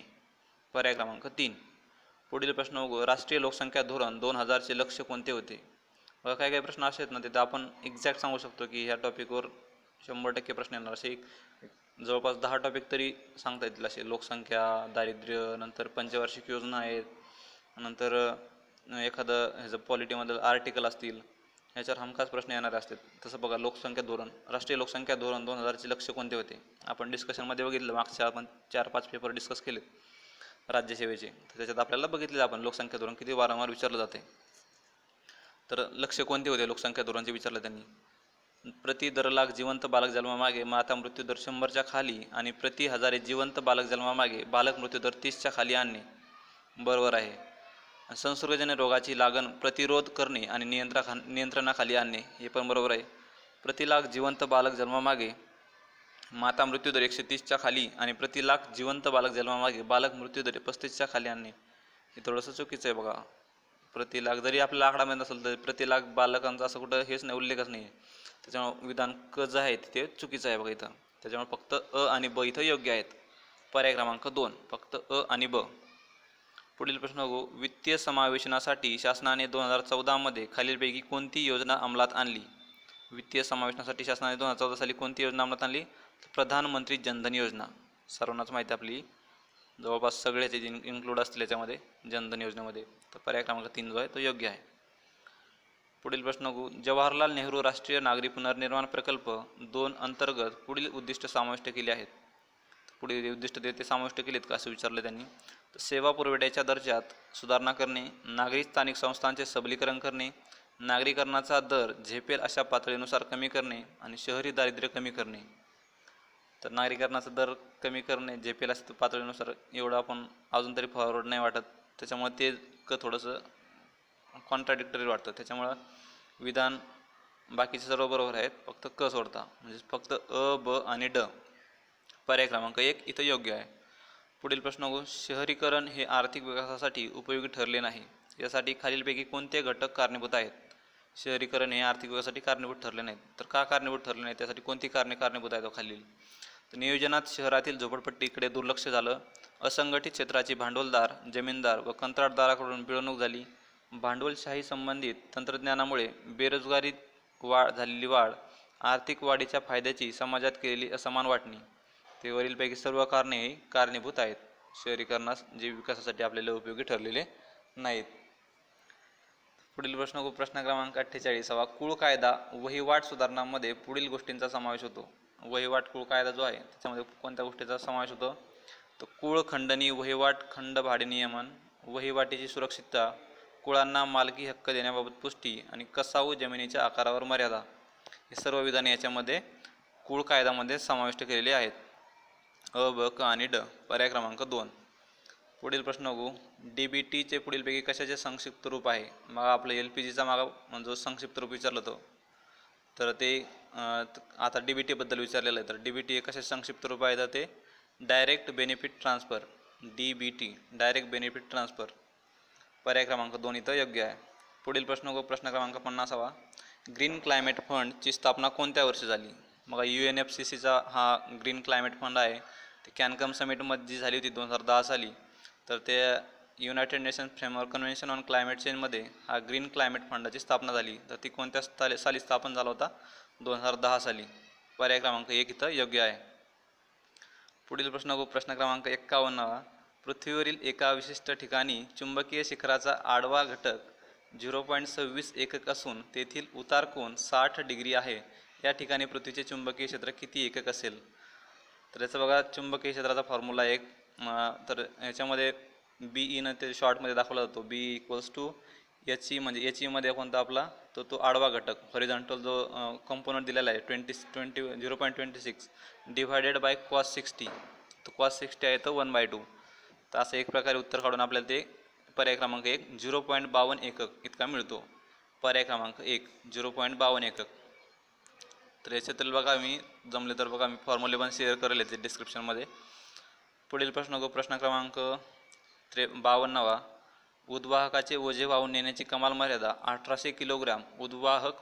पर्याय क्रमांक 3. पुढील प्रश्न बघू. राष्ट्रीय लोकसंख्या धोरण 2000चे लक्ष्य कोणते होते. बघा काही काही प्रश्न असे आहेत ना, तिथे आपण एक्झॅक्ट सांगू शकतो की ह्या टॉपिकवर 100% प्रश्न येणार. असे जवळपास 10 टॉपिक तरी सांगता येतील असे. लोकसंख्या, दारिद्र्य, नंतर पंचवार्षिक योजना आहेत, नंतर एखादं ह्याचं पॉलिटीमधलं आर्टिकल असतील, ह्याच्यावर हमखास प्रश्न येणारे असतात. तसं बघा लोकसंख्या धोरण, राष्ट्रीय लोकसंख्या धोरण 2000चे लक्ष्य कोणते होते. आपण डिस्कशनमध्ये बघितलं, मागच्या आपण 4-5 पेपर डिस्कस केलेत राज्यसेवेचे. तर त्याच्यात आपल्याला बघितले आपण लोकसंख्या धोरण किती वारंवार विचारलं जाते. तर लक्ष्य कोणते होते लोकसंख्या धोरणचे विचारलं त्यांनी. प्रति दर लाख जिवंत बालक जन्मामागे माता मृत्यूदर 100च्या खाली आणि प्रति हजारे जिवंत बालक जन्मामागे बालक मृत्यूदर 30च्या खाली आणणे. बरोबर आहे. संसर्गजन्य रोगाची लागण प्रतिरोध करणे आणि नियंत्रणाखाली आणणे, हे पण बरोबर आहे. प्रति लाख जिवंत बालक जन्मामागे माता मृत्यूदर 130च्या खाली आणि प्रति लाख जिवंत बालक जन्मामागे बालक मृत्यूदर 35च्या खाली आणणे, हे थोडंसं चुकीचं आहे बघा. प्रति लाख जरी आपल्याला आकडा माहीत असेल तर प्रति लाख बालकांचा असं कुठं हेच नाही, उल्लेखच नाही. त्याच्यामुळे विधान क जे आहे ते चुकीचं आहे बघा इथं. त्याच्यामुळे फक्त अ आणि ब इथं योग्य आहेत. पर्याय क्रमांक 2 फक्त अ आणि ब. पुढील प्रश्न बघू. वित्तीय समावेशनासाठी शासनाने 2014 खालीलपैकी कोणती योजना अंमलात आणली. वित्तीय समावेशनासाठी शासनाने 2014 साली कोणती योजना अंमलात आणली. प्रधानमंत्री जनधन योजना. सर्वांनाच माहिती आपली, जवळपास सगळ्याचे इन्क्लूड असतील याच्यामध्ये जनधन योजनेमध्ये. तर पर्याय क्रमांक 3 जो आहे तो योग्य आहे. पुढील प्रश्न बघू. जवाहरलाल नेहरू राष्ट्रीय नागरी पुनर्निर्माण प्रकल्प 2 अंतर्गत पुढील उद्दिष्ट समाविष्ट केली आहेत. पुढील उद्दिष्ट ते समाविष्ट केलेत का असं विचारलं त्यांनी. तर सेवा पुरवठ्याच्या दर्जात सुधारणा करणे, नागरी स्थानिक संस्थांचे सबलीकरण करणे, नागरीकरणाचा दर झेपेल अशा पातळीनुसार कमी करणे आणि शहरी दारिद्र्य कमी करणे. तर नागरीकरणाचा दर कमी करणे झेपेल अशा पातळीनुसार, एवढं आपण अजून तरी फॉरवर्ड नाही वाटत. त्याच्यामुळे ते थोडंसं कॉन्ट्राडिक्टरी वाटतं. त्याच्यामुळं विधान बाकीचे सर्व बरोबर आहेत, फक्त क सोडता. म्हणजे फक्त अ, ब आणि ड. पर्याय क्रमांक 1 इथं योग्य आहे. पुढील प्रश्न बघू. शहरीकरण हे आर्थिक विकासासाठी उपयोगी ठरले नाही. यासाठी खालीलपैकी कोणते घटक कारणीभूत आहेत. शहरीकरण हे आर्थिक विकासासाठी कारणीभूत ठरले नाहीत. तर का कारणीभूत ठरले नाहीत, त्यासाठी कोणती कारणे कारणीभूत आहेत खालील. तर नियोजनात शहरातील झोपडपट्टीकडे दुर्लक्ष झालं, असंघटित क्षेत्राची भांडवलदार, जमीनदार व कंत्राटदाराकडून पिळवणूक झाली, भांडवलशाही संबंधित तंत्रज्ञानामुळे बेरोजगारीत झालेली वाढ, आर्थिक वाढीच्या फायद्याची समाजात केलेली असमान वाटणी. ते वरीलपैकी सर्व कारणे ही कारणीभूत आहेत शहरीकरणास, जे विकासासाठी आपल्याला उपयोगी ठरलेले नाहीत. पुढील प्रश्न प्रश्न क्रमांक 48. कुळ कायदा वहिवाट सुधारणांमध्ये पुढील गोष्टींचा समावेश होतो. वहिवाट कुळ कायदा जो आहे त्याच्यामध्ये कोणत्या गोष्टीचा समावेश होतो. तर कुळ खंडणी, वहिवाट खंड भाडे नियमन, वहिवाटीची सुरक्षितता, कुळांना मालकी हक्क देण्याबाबत पुष्टी आणि कसाऊ जमिनीच्या आकारावर मर्यादा, हे सर्व विधाने याच्यामध्ये कुळ कायद्यामध्ये समाविष्ट केलेले आहेत. अ, ब, क आणि ड. पर्याय क्रमांक 2. पुढील प्रश्न बघू. DBTचे पुढीलपैकी कशाचे संक्षिप्त रूप आहे. मग आपलं LPGचा मागा जो संक्षिप्त रूप विचारलं होतं, तर ते आता DBT बद्दल विचारलेलं आहे. तर DBT हे कशाचे संक्षिप्त रूप आहे. तर ते direct benefit transfer, DBT direct benefit transfer. पर्याय क्रमांक 2 इथं योग्य आहे. पुढील प्रश्न बघू. प्रश्न क्रमांक 50. ग्रीन क्लायमेट फंडची स्थापना कोणत्या वर्षी झाली. मग UNFCCचा हा ग्रीन क्लायमेट फंड आहे, ते कॅनकम समिटमध्ये जी झाली होती 2010 साली. तर ते United Nations framework convention on climate चेंजमध्ये हा ग्रीन क्लायमेट फंडाची स्थापना झाली, तर ती कोणत्या साली स्थापन झाला होता? 2010 साली. पर्याय क्रमांक 1 इथं योग्य आहे. पुढील प्रश्न क्रमांक 51. पृथ्वीवरील एका विशिष्ट ठिकाणी चुंबकीय शिखराचा आडवा घटक 0.26 एकक असून तेथील उतार कोन 60 डिग्री आहे. या ठिकाणी पृथ्वीचे चुंबकीय क्षेत्र किती एकक असेल? तर याचं बघा, चुंबकीय क्षेत्राचा फॉर्म्युला एक, तर ह्याच्यामध्ये BE ते शॉर्टमध्ये दाखवला जातो. B = HE, म्हणजे HE मध्ये कोणता आपला तो आडवा घटक हॉरिझॉन्टल जो कंपोनंट दिलेला आहे 0.26 डिवायडेड बाय cos 60. तो cos 60 आहे तर 1/2. तर असं एक प्रकारे उत्तर काढून आपल्याला ते पर्याय क्रमांक 1 0.52 एकक इतका मिळतो. पर्याय क्रमांक 1 0.52 एकक. तर याच्यातील बघा, मी जमले तर बघा, मी फॉर्म्युले पण शेअर करेल ते डिस्क्रिप्शनमध्ये. पुढील प्रश्न क्रमांक 52. उद्वाहकाचे ओझे वाहून नेण्याची कमाल मर्यादा 1800 किलोग्राम उद्वाहक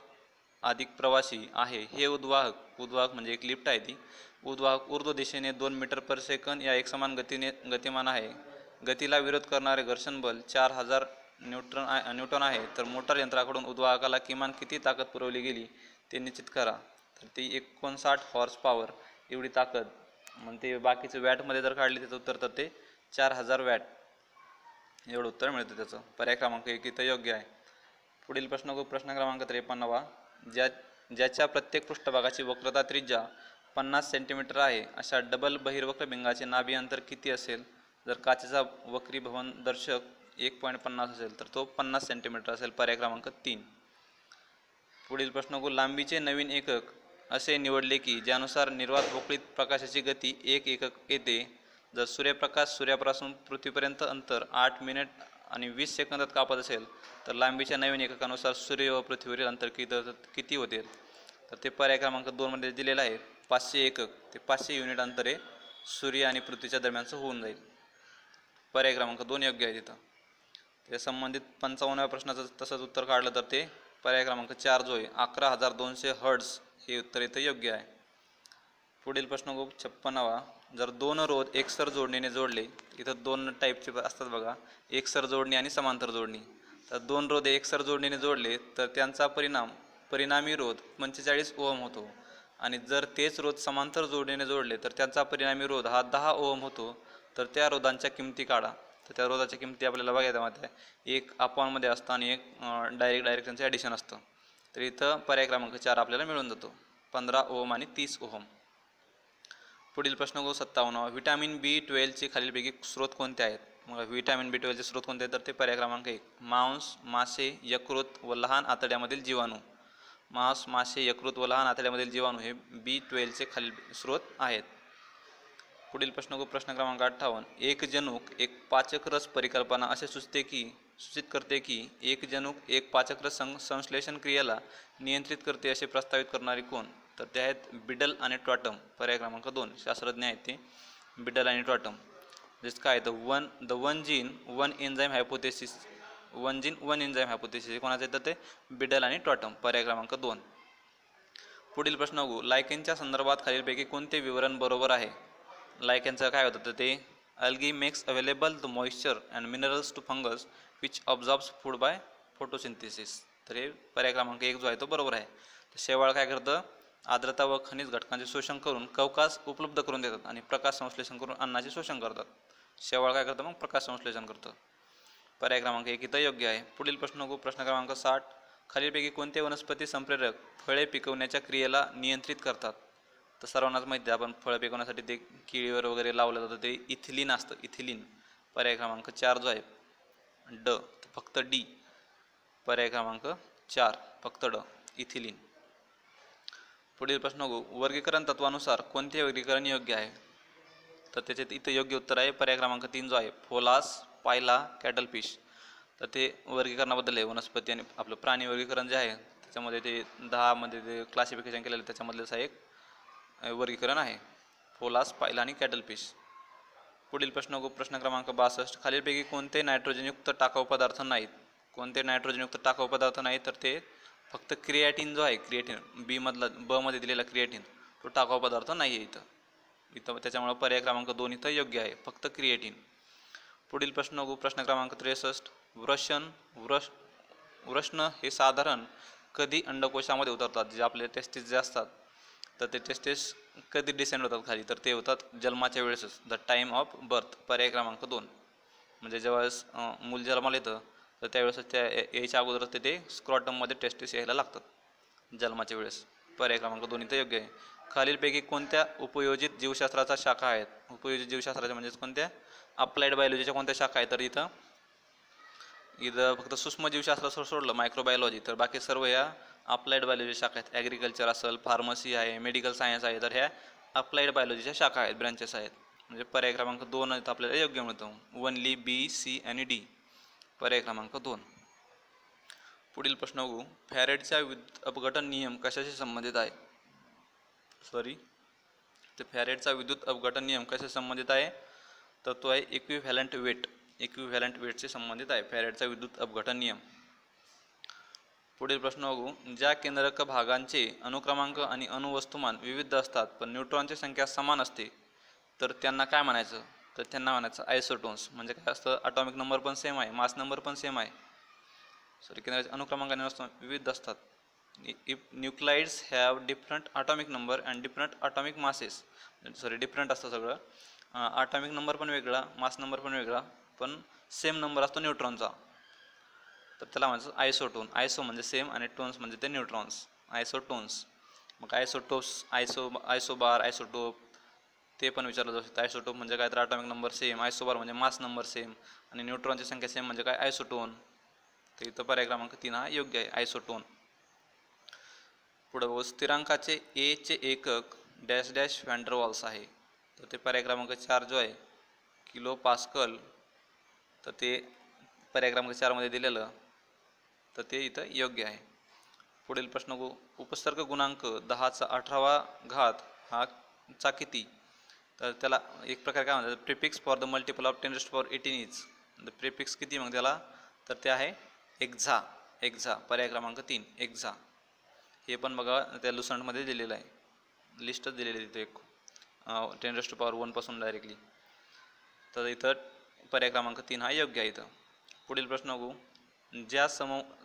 अधिक प्रवासी आहे. हे उद्वाहक म्हणजे एक लिफ्ट आहे ती. उद्वाहक ऊर्ध्व दिशेने 2 मीटर पर सेकंद या एकसमान गतीने गतिमान आहे. गतीला विरोध करणारे घर्षण बल 4000 न्यूटन आहे. तर मोटार यंत्राकडून उद्वाहकाला किमान किती ताकद पुरवली गेली ते निश्चित करा. तर ती 59 हॉर्स पॉवर एवढी ताकद. मग ते बाकीचं वॅटमध्ये जर काढली त्याचं उत्तर, तर ते 4000 वॅट एवढं उत्तर मिळतं त्याचं. पर्याय क्रमांक 1 इथं योग्य आहे. पुढील प्रश्न क्रमांक 53. ज्याच्या प्रत्येक पृष्ठभागाची वक्रता त्रिज्या 50 सेंटीमीटर आहे अशा डबल बहिर्वक्र भिंगाचे नाभी अंतर किती असेल? जर काचेचा वक्रीभवन दर्शक 1.50 असेल तर तो 50 सेंटीमीटर असेल. पर्याय क्रमांक 3. पुढील प्रश्न लांबीचे नवीन एकक असे निवडले की ज्यानुसार निर्वात पोकळीत प्रकाशाची गती 1 एकक येते. जर सूर्यप्रकाश सूर्यापासून पृथ्वीपर्यंत अंतर 8 मिनिट आणि 20 सेकंदात कापत असेल तर लांबीच्या नवीन एककानुसार सूर्य व पृथ्वीवरील अंतर किती होते? तर ते पर्याय क्रमांक 2 मध्ये दिलेलं आहे. 500 एकक ते 500 युनिट अंतरे सूर्य आणि पृथ्वीच्या दरम्यानचं होऊन जाईल. पर्याय क्रमांक 2 योग्य आहे तिथं. त्या संबंधित 55व्या प्रश्नाचं तसंच उत्तर काढलं तर ते पर्याय क्रमांक 4 जो आहे 11200 हर्ट्झ हे उत्तर इथं योग्य आहे. पुढील प्रश्न 56. जर 2 रोध एकसर जोडणीने जोडले, इथं 2 टाईपचे असतात बघा, एकसर जोडणी आणि समांतर जोडणी. तर 2 रोध एकसर जोडणीने जोडले तर त्यांचा परिणामी रोध 45 ओहम होतो. आणि जर तेच रोध समांतर जोडणीने जोडले तर त्यांचा परिणामी रोध हा 10 ओहम होतो. तर त्या रोधांच्या किमती काढा. तर त्या रोधाच्या किमती आपल्याला बघायला माहिती आहे, एक अपॉनमध्ये असतं आणि एक डायरेक्ट त्यांचं ॲडिशन असतं. तर इथं पर्याय क्रमांक 4 आपल्याला मिळून जातो, 15 ओहम आणि 30 ओहम. पुढील प्रश्न 57. व्हिटॅमिन B12चे खालीलपैकी स्रोत कोणते आहेत? मग व्हिटॅमिन B12चे स्रोत कोणते आहेत? तर ते पर्याय क्रमांक 1 मांस, मासे, यकृत व लहान आतड्यामधील जीवाणू. मांस, मासे, यकृत व लहान आतड्यामधील जीवाणू हे B12चे खालील स्रोत आहेत. पुढील प्रश्न क्रमांक 58. एक जनुक एक पाचक रस परिकल्पना असे सूचित करते की एक जनुक एक पाचक रस संश्लेषण क्रियेला नियंत्रित करते असे प्रस्तावित करणारे कोण? तर ते आहेत बिडल आणि टॉटम. पर्याय क्रमांक 2 शास्त्रज्ञ आहेत ते बिडल आणि टॉटम. जसं काय तर the one gene one enzyme hypothesis कोणाचं येतं? ते बिडल आणि टॉटम. पर्याय क्रमांक 2. पुढील प्रश्न लायकेनच्या संदर्भात खालीलपैकी कोणते विवरण बरोबर आहे? लायकेनचं काय होतं? तर ते algae makes available the moisture and minerals to fungus which absorbs food by photosynthesis. तर हे पर्याय क्रमांक 1 जो आहे तो बरोबर आहे. तर शेवाळ काय करतं? आर्द्रता व खनिज घटकांचे शोषण करून कवकास उपलब्ध करून देतात आणि प्रकाश संश्लेषण करून अन्नाचे शोषण करतात. शेवाळ काय करतं? मग प्रकाश संश्लेषण करतं. पर्याय क्रमांक 1 इथं योग्य आहे. पुढील प्रश्न क्रमांक 60. खालीलपैकी कोणते वनस्पती संप्रेरक फळे पिकवण्याच्या क्रियेला नियंत्रित करतात? तर सर्वांनाच माहिती आहे, आपण फळं पिकवण्यासाठी ते केळीवर वगैरे लावलं जातं, ते इथिलीन असतं, इथिलीन. पर्याय क्रमांक 4 जो आहे ड, फक्त डी. पर्याय क्रमांक 4 फक्त ड, इथिलीन. पुढील प्रश्न वर्गीकरण तत्वानुसार कोणते वर्गीकरण योग्य आहे? तर त्याच्यात इथं योग्य उत्तर आहे पर्याय क्रमांक 3 जो आहे फोलास, पायला, कॅटलफिश. तर ते वर्गीकरणाबद्दल आहे, वनस्पती आणि आपलं प्राणी वर्गीकरण जे आहे त्याच्यामध्ये ते 10 मध्ये ते क्लासिफिकेशन केलेलं आहे, त्याच्यामधलं एक वर्गीकरण आहे फोलास, पायला आणि कॅटलफिश. पुढील प्रश्न क्रमांक 62. खालीलपैकी कोणते नायट्रोजनयुक्त टाकाऊ पदार्थ नाहीत? कोणते नायट्रोजनयुक्त टाकाऊ पदार्थ नाहीत? तर ते फक्त क्रिएटिन जो आहे, क्रिएटिन ब मध्ये दिलेला क्रिएटिन तो टाकाऊ पदार्थ नाही आहे इथं. त्याच्यामुळे पर्याय क्रमांक 2 इथं योग्य आहे, फक्त क्रिएटिन. पुढील प्रश्न बघू. प्रश्न क्रमांक 63. वृषण हे साधारण कधी अंडकोशामध्ये उतरतात? जे आपले टेस्टिस जे असतात तर ते टेस्टिस कधी डिसेंड होतात खाली? तर ते होतात जन्माच्या वेळेसच, द टाईम ऑफ बर्थ. पर्याय क्रमांक 2. म्हणजे जेव्हा मूल जन्माला येतं तर त्यावेळेस त्या यायच्या अगोदर ते स्क्रॉटममध्ये टेस्टिस यायला लागतात जन्माच्या वेळेस. पर्याय क्रमांक 2 इथं योग्य आहे. खालीलपैकी कोणत्या उपयोजित जीवशास्त्राच्या शाखा आहेत? उपयोजित जीवशास्त्राच्या म्हणजे कोणत्या? अप्लाइड बायोलॉजीच्या कोणत्या शाखा आहेत? तर इथं फक्त सूक्ष्म जीवशास्त्र सोडलं मायक्रोबायोलॉजी, तर बाकी सर्व ह्या अप्लाइड बायोलॉजी शाखा आहेत. ॲग्रिकल्चर असेल, फार्मसी आहे, मेडिकल सायन्स आहे, तर ह्या अप्लाइड बायोलॉजीच्या शाखा आहेत, ब्रँचेस आहेत. म्हणजे पर्याय क्रमांक 2 आपल्याला योग्य मिळतो. ओनली बी, सी आणि डी. पर्याय क्रमांक 2. पुढील प्रश्न बघू. फॅरेडचा विद्युत अपघटन नियम कशाशी संबंधित आहे? तर फॅरेडचा विद्युत अपघटन नियम कशाशी संबंधित आहे? तर तो आहे इक्विव्हॅलंट वेटशी संबंधित आहे फॅरेडचा विद्युत अपघटन नियम. पुढील प्रश्न बघू. ज्या केंद्रक भागांचे अनुक्रमांक आणि अणुवस्तुमान विविध असतात पण न्यूट्रॉनची संख्या समान असते तर त्यांना काय म्हणायचं? तर त्यांना म्हणायचं आयसोटोन्स. म्हणजे काय असतं? ॲटॉमिक नंबर पण सेम आहे, मास नंबर पण सेम आहे. केंद्राचे अनुक्रमांक आणि अणुवस्तुमान विविध असतात. If nuclides have different atomic number and different atomic masses, different असतं सगळं. ॲटॉमिक नंबर पण वेगळा, मास नंबर पण वेगळा, पण सेम नंबर असतो न्यूट्रॉनचा, तर त्याला म्हणायचं आयसोटोन. आयसो म्हणजे सेम आणि टोन्स म्हणजे ते न्यूट्रॉन्स, आयसोटोन्स. मग आयसोटोप्स, आयसोबार, आयसोटोप ते पण विचारलं जाऊ शकतं. आयसोटोप म्हणजे काय? तर ॲटॉमिक नंबर सेम. आयसोबार म्हणजे मास नंबर सेम आणि न्यूट्रॉनची संख्या सेम म्हणजे काय? आयसोटोन. तर इथं पर्याय क्रमांक 3 हा योग्य आहे, आयसोटोन. पुढे बघू. स्थिरांकाचे एचे एकक डॅश डॅश व्हॅन्डरवाल्स आहे, तर ते पर्याय क्रमांक 4 जो आहे किलो पास्कल, तर ते पर्याय क्रमांक 4 मध्ये दिलेलं, तर ते इथं योग्य आहे. पुढील प्रश्न बघू. उपसर्ग गुणांक 10⁻⁸ हा चा किती? तर त्याला एक प्रकार काय म्हणतात? Prefix for the multiple of 10⁻18 is. The prefix किती मग त्याला? तर ते आहे एक्झा. पर्याय क्रमांक 3 एक्झा. हे पण बघा त्या लुसंटमध्ये दिलेलं आहे, लिस्टच दिलेली आहे तिथे एक 10⁻1 पासून डायरेक्टली. तर इथं पर्याय क्रमांक 3 हा योग्य आहे इथं. पुढील प्रश्न बघू. ज्या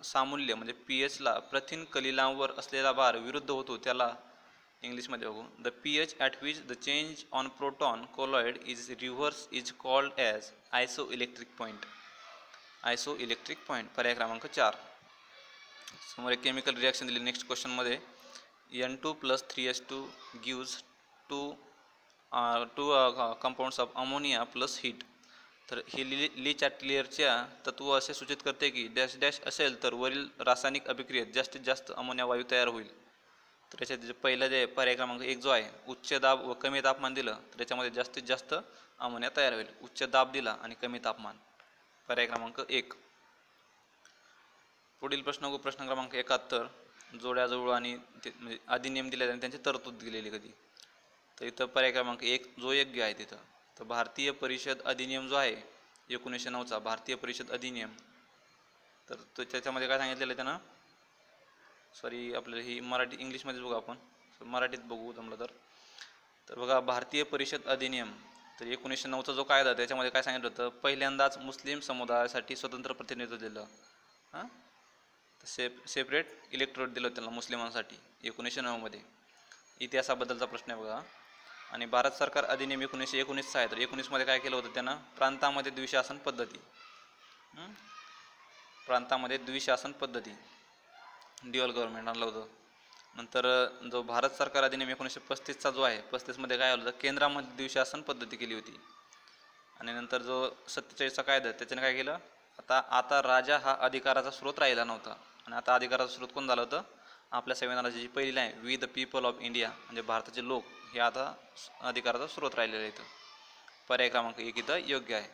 सामूल्य म्हणजे pHला प्रथिन कलिलांवर असलेला भार विरुद्ध होतो त्याला इंग्लिशमध्ये बघू. The pH at which the change on proton colloid is reverse is called as isoelectric point. पर्याय क्रमांक 4. समोर एक केमिकल रिॲक्शन दिली नेक्स्ट क्वेश्चनमध्ये. N2 + 3H2 gives two compounds of ammonia plus heat. तर हे ली चॅटलियरच्या तत्व असे सूचित करते की डॅश डॅश असेल तर वरील रासायनिक अभिक्रियेत जास्तीत जास्त अमोनिया वायू तयार होईल. तर याच्यात पहिलं जे पर्याय क्रमांक 1 जो आहे, उच्च दाब व कमी तापमान दिलं तर त्याच्यामध्ये जास्तीत जास्त अमोनिया तयार होईल. उच्च दाब दिला आणि कमी तापमान. पर्याय क्रमांक 1. पुढील प्रश्न प्रश्न क्रमांक 71. जोड्याजवळ आणि म्हणजे अधिनियम दिले आणि त्यांची तरतूद दिलेली कधी? तर इथं पर्याय क्रमांक 1 जो योग्य आहे तिथं. तर भारतीय परिषद अधिनियम जो आहे 1909चा भारतीय परिषद अधिनियम, तर त्याच्यामध्ये काय सांगितलेलं आहे त्यानं, आपल्याला ही मराठी इंग्लिशमध्ये बघू आपण, मराठीत बघू जमलं तर बघा. भारतीय परिषद अधिनियम तर 1909चा जो कायदा त्याच्यामध्ये काय सांगितलं होतं? पहिल्यांदाच मुस्लिम समुदायासाठी स्वतंत्र प्रतिनिधित्व दिलं. सेपरेट इलेक्टोरेट दिलं होतं त्यांना मुस्लिमांसाठी 1909 मध्ये. इतिहासाबद्दलचा प्रश्न आहे बघा. आणि भारत सरकार अधिनियम 1919चा आहे. तर 19 मध्ये काय केलं होतं त्यानं? प्रांतामध्ये द्विशासन पद्धती ड्युअल गव्हर्नमेंट आणलं होतं. नंतर जो भारत सरकार अधिनियम 1935चा जो आहे 35 मध्ये काय आलं होतं? केंद्रामध्ये द्विशासन पद्धती केली होती. आणि नंतर जो 47चा कायदा त्याच्याने काय केलं? आता राजा हा अधिकाराचा स्रोत राहिला नव्हता आणि आता अधिकाराचा स्रोत कोण झालं होतं? आपल्या संविधानाची जी पहिली line we the people of India म्हणजे भारताचे लोक हे आता अधिकाराचा स्रोत राहिलेला आहे. पर्याय क्रमांक 1 इथं योग्य आहे.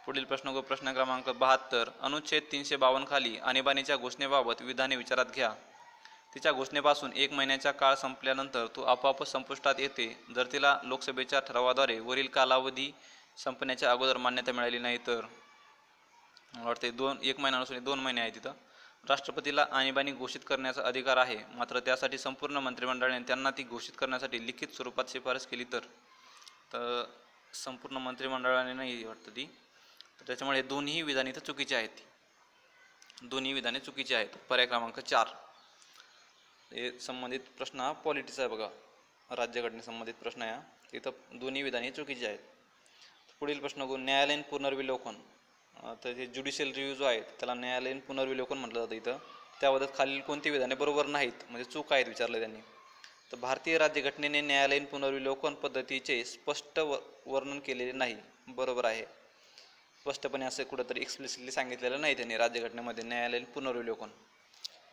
पुढील प्रश्न क्रमांक 72. अनुच्छेद 352 खाली आणीबाणीच्या घोषणेबाबत विधाने विचारात घ्या. तिच्या घोषणेपासून 1 महिन्याचा काळ संपल्यानंतर तो आपोआपच संपुष्टात येते जर तिला लोकसभेच्या ठरावाद्वारे वरील कालावधी संपण्याच्या अगोदर मान्यता मिळाली नाही तर. मला वाटते 1 महिना नसून 2 महिने आहे तिथं. राष्ट्रपतीला आणीबाणी घोषित करण्याचा अधिकार आहे, मात्र त्यासाठी संपूर्ण मंत्रिमंडळाने त्यांना ती घोषित करण्यासाठी लिखित स्वरूपात शिफारस केली तर संपूर्ण मंत्रिमंडळाने नाही वाटतं ती. तर त्याच्यामुळे दोन्ही विधाने तर चुकीची आहेत, दोन्ही विधाने चुकीची आहेत. पर्याय क्रमांक 4 हे संबंधित प्रश्न हा पॉलिटिक्स आहे बघा, राज्यघटनेसंबंधित प्रश्न आहे इथं दोन्ही विधाने चुकीची आहेत. पुढील प्रश्न बघू, न्यायालयीन पुनर्विलोकन. तर हे ज्युडिशियल रिव्ह्यू जो आहे त्याला न्यायालयीन पुनर्विलोकन म्हटलं जातं इथं. त्याबद्दल खालील कोणती विधाने बरोबर नाहीत म्हणजे चूक आहेत विचारलं त्यांनी. तर भारतीय राज्यघटनेने न्यायालयीन पुनर्विलोकन पद्धतीचे स्पष्ट वर्णन केलेले नाही. बरोबर आहे, स्पष्टपणे असं कुठंतरी एक्सप्लिसिटली सांगितलेलं नाही त्यांनी राज्यघटनेमध्ये न्यायालयीन पुनर्विलोकन.